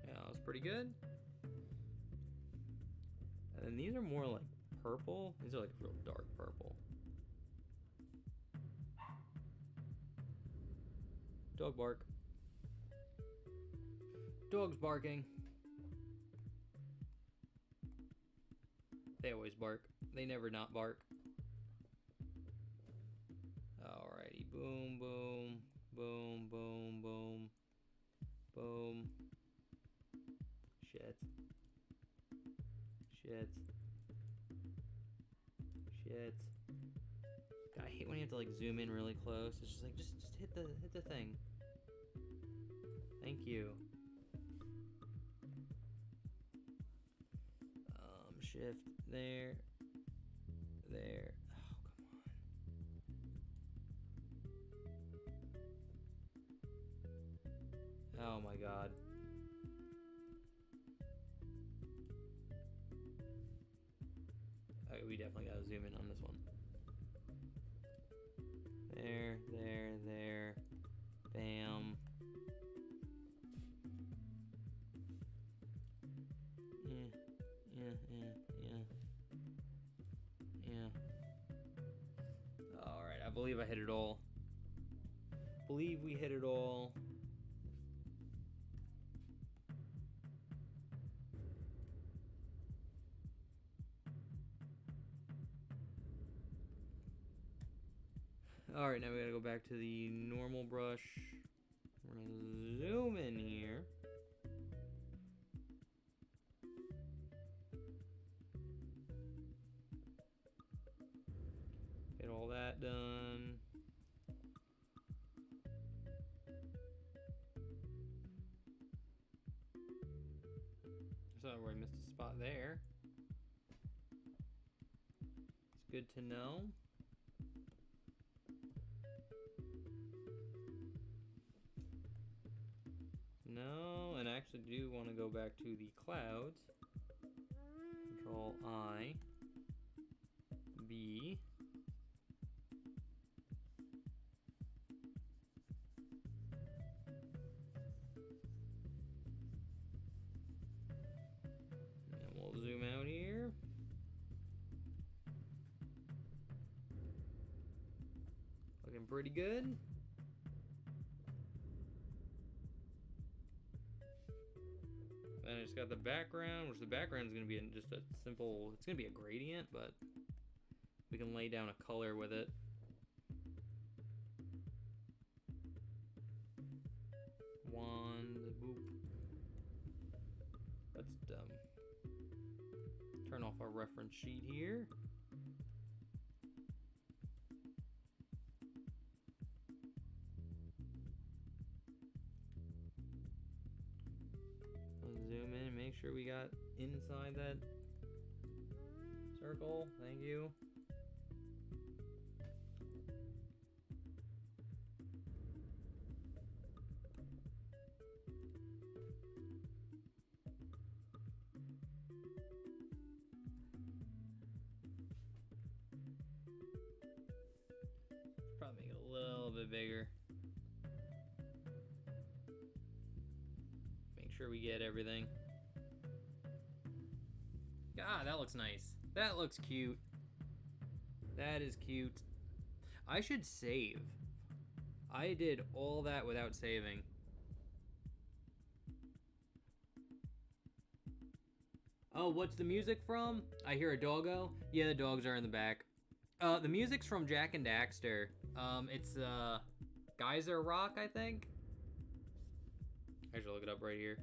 Yeah, that was pretty good. And then these are more like purple. These are like real dark purple. Dog bark. Dog's barking. They always bark. They never not bark. Alrighty, boom, boom, boom, boom, boom, boom. Shit. Shit. Shit. God, I hate when you have to like zoom in really close. It's just like just hit the thing. Thank you. Shift there. There. Oh, come on. Oh my god. Okay, we definitely gotta zoom in on this one. There, there, there. Bam. Yeah. Alright, I believe I hit it all. Believe we hit it all. Alright, now we gotta go back to the normal brush. We're gonna zoom in here. Get all that done. So where I missed a spot there. It's good to know. No, and I actually do want to go back to the clouds. Control I, B. And we'll zoom out here. Looking pretty good. Then I just got the background, which the background is going to be just a simple, it's going to be a gradient, but we can lay down a color with it. Wand, boop. Let's turn off our reference sheet here. Zoom in, make sure we got inside that circle. Thank you. Probably make it a little bit bigger. Sure we get everything. God, that looks nice. That looks cute. That is cute. I should save. I did all that without saving. Oh, what's the music from? I hear a doggo. Yeah, the dogs are in the back. The music's from Jack and Daxter. It's Geyser Rock, I think. I should look it up right here.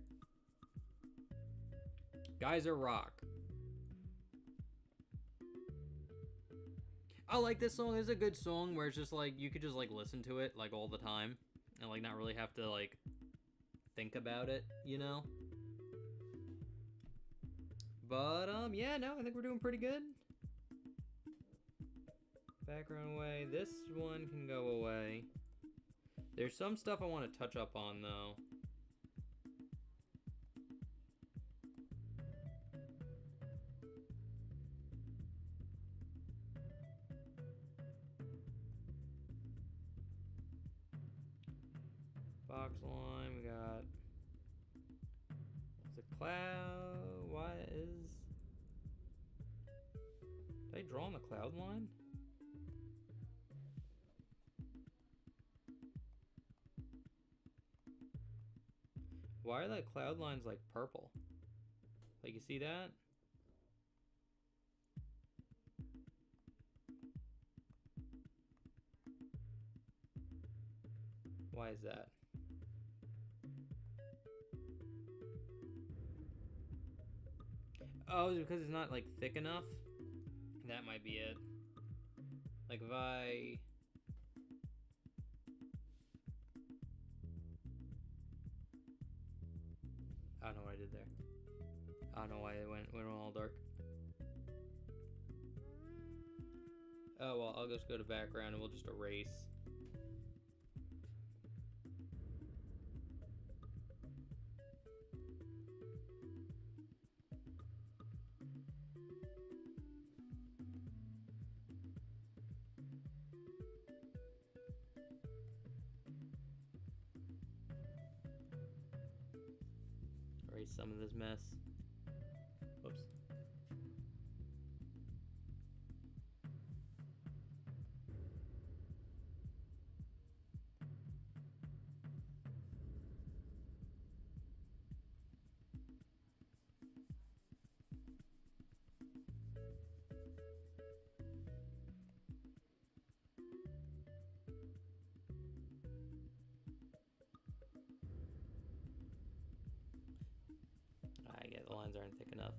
Geyser Rock. I like this song. It's a good song where it's just like you could just like listen to it like all the time and like not really have to like think about it, you know? But yeah, no, I think we're doing pretty good. Background away. This one can go away. There's some stuff I want to touch up on though. Box line, we got the cloud. What is? Did I draw on the cloud line? Why are the cloud lines like purple? Like, you see that? Why is that? Oh, is it because it's not like thick enough? That might be it. Like if I don't know what I did there. I don't know why it went all dark. Oh well, I'll just go to background and we'll just erase. Erase some of this mess. Whoops. I get the lines aren't thick enough.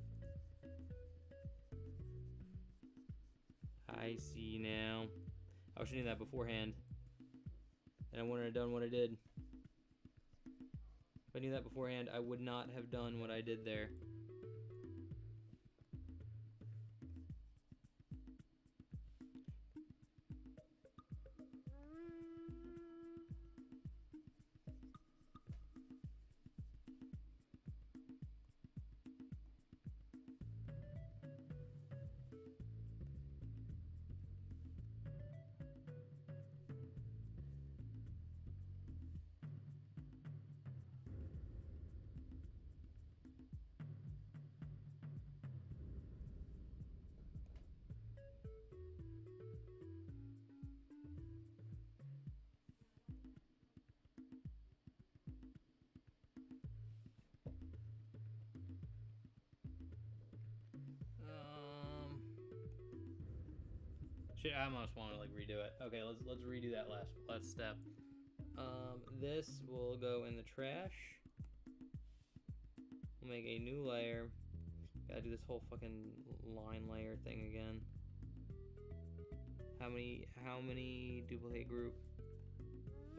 I see now. I was doing that beforehand, and I wouldn't have done what I did. If I knew that beforehand, I would not have done what I did there. Shit, I almost want to like redo it. Okay, let's redo that last step. This will go in the trash. We'll make a new layer. Gotta do this whole fucking line layer thing again. How many duplicate group?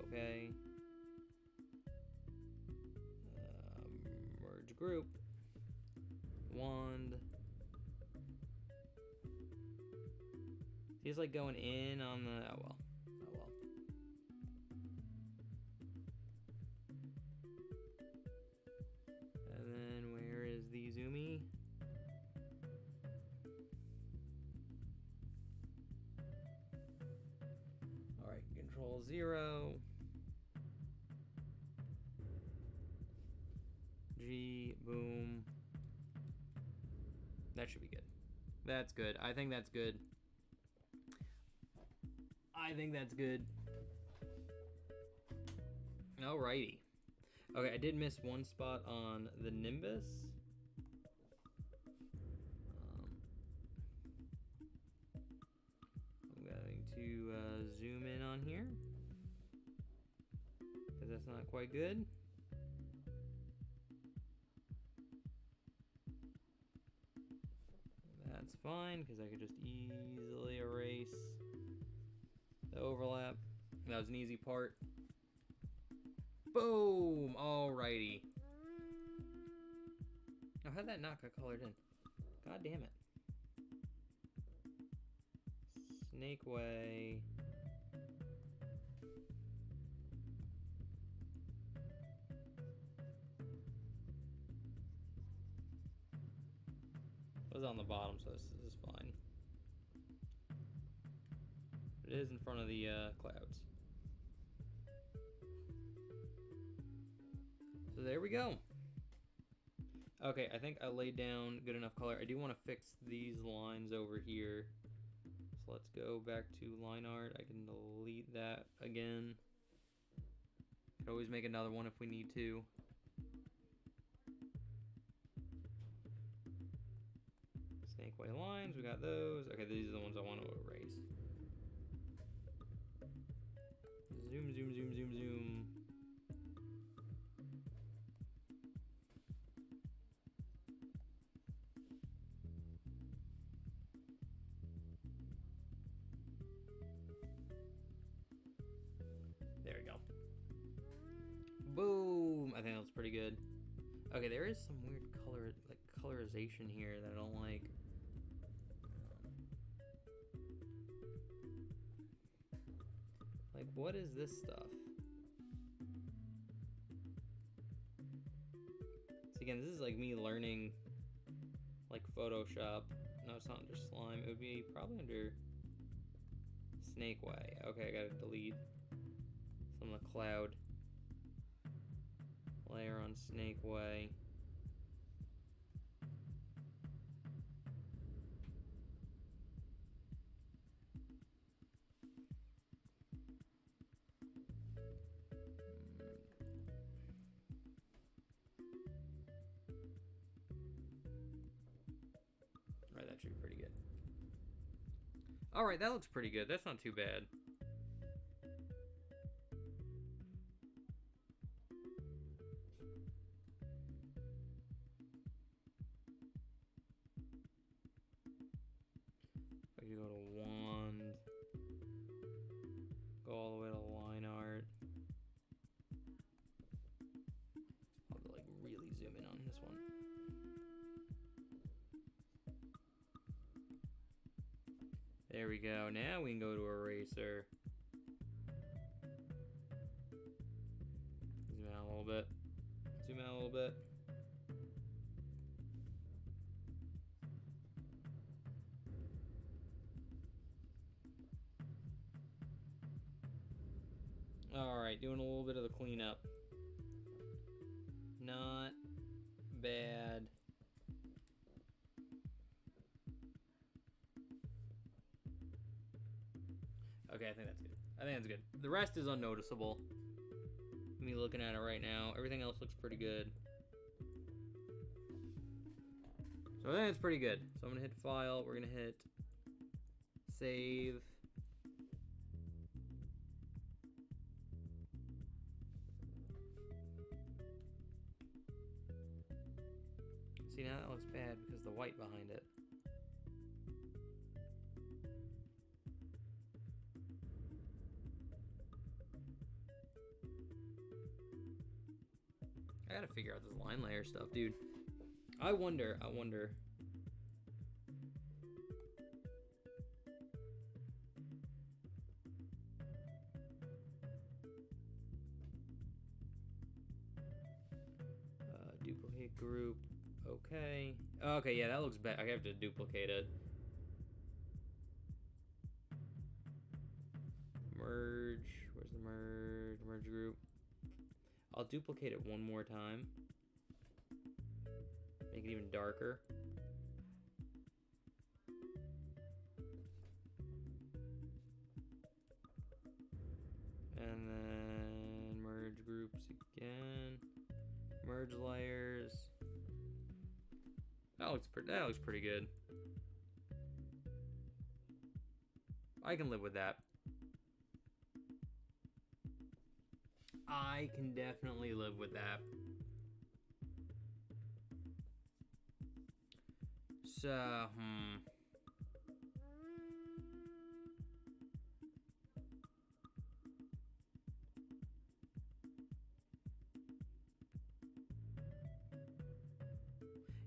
Okay. Merge group. Wand. He's like going in on the, oh well. And then where is the zoomie? All right, control 0. G, boom. That should be good. That's good. I think that's good. Alrighty. Okay, I did miss one spot on the Nimbus. I'm going to zoom in on here, because that's not quite good. That's fine, because I could just easily erase the overlap. That was an easy part. Boom! Alrighty. Now, how'd that not get colored in? God damn it. Snake Way. It was on the bottom, so this is fine. It is in front of the clouds. So there we go. Okay, I think I laid down good enough color. I do want to fix these lines over here. So let's go back to line art. I can delete that again. Could always make another one if we need to. Snake Way lines, we got those. Okay, these are the ones I want to erase. Zoom, zoom, zoom, zoom, zoom. pretty good. Okay, there is some weird colorization here that I don't like. Like, what is this stuff? So again, this is like me learning like Photoshop. No, it's not under slime. It would be probably under Snake Way. Okay, I gotta delete some of the cloud layer on Snake Way. Alright, that should be pretty good. Alright, that looks pretty good. That's not too bad. I could go to wand. Go all the way to line art. I'll have to like really zoom in on this one. There we go. Now we can go to eraser. Zoom out a little bit. Zoom out a little bit. Alright, doing a little bit of the cleanup. Not bad. Okay, I think that's good. I think that's good. The rest is unnoticeable. Me looking at it right now. Everything else looks pretty good. So I think it's pretty good. So I'm gonna hit file. We're gonna hit save. See, now that looks bad because of the white behind it. I gotta figure out this line layer stuff, dude. I wonder. Duplicate group. Okay. Okay, yeah, that looks bad. I have to duplicate it. Merge. Where's the merge? Merge group. I'll duplicate it one more time. Make it even darker. And then merge groups again. Merge layers. That looks pretty good. I can live with that. I can definitely live with that. So,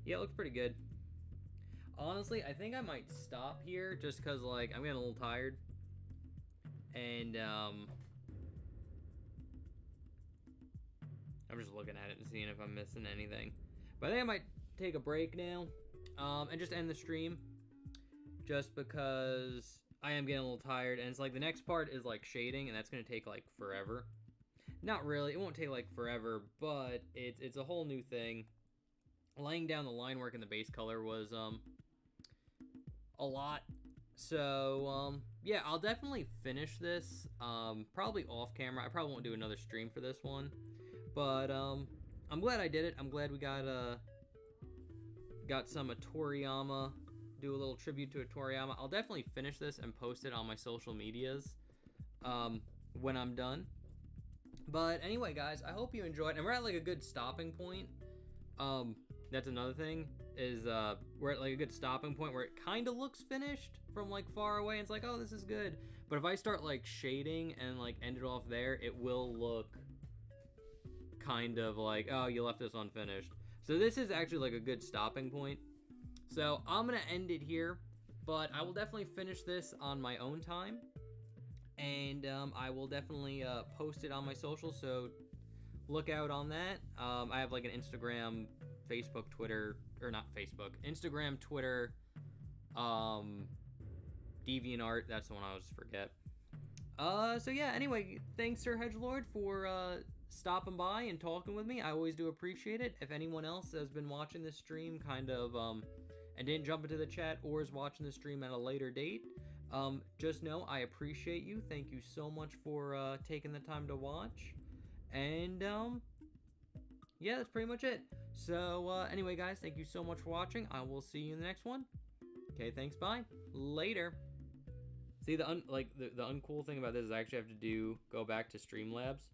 yeah, it looks pretty good. Honestly, I think I might stop here just because, like, I'm getting a little tired. And, I'm just looking at it and seeing if I'm missing anything. But I think I might take a break now, and just end the stream. Just because I am getting a little tired. And it's like the next part is, like, shading, and that's going to take, like, forever. Not really. It won't take, like, forever, but it's a whole new thing. Laying down the line work and the base color was a lot. So yeah, I'll definitely finish this probably off camera. I probably won't do another stream for this one, but I'm glad I did it. I'm glad we got some Toriyama, do a little tribute to Toriyama. I'll definitely finish this and post it on my social medias when I'm done. But anyway, guys, I hope you enjoyed, and we're at like a good stopping point. That's another thing, is we're at like a good stopping point where it kind of looks finished from like far away, and it's like, oh, this is good. But if I start like shading and like end it off there, it will look kind of like, oh, you left this unfinished. So this is actually like a good stopping point. So I'm gonna end it here, but I will definitely finish this on my own time, and I will definitely post it on my socials, so look out on that. I have like an Instagram, Facebook, Twitter, or not Facebook, Instagram, Twitter, DeviantArt, that's the one I always forget. So yeah, anyway, thanks Sir Hedgelord for stopping by and talking with me. I always do appreciate it. If anyone else has been watching this stream kind of and didn't jump into the chat or is watching the stream at a later date, just know I appreciate you. Thank you so much for taking the time to watch. And yeah, that's pretty much it. So anyway, guys, thank you so much for watching. I will see you in the next one. Okay, thanks, bye. Later. See, the uncool thing about this is I actually have to go back to Streamlabs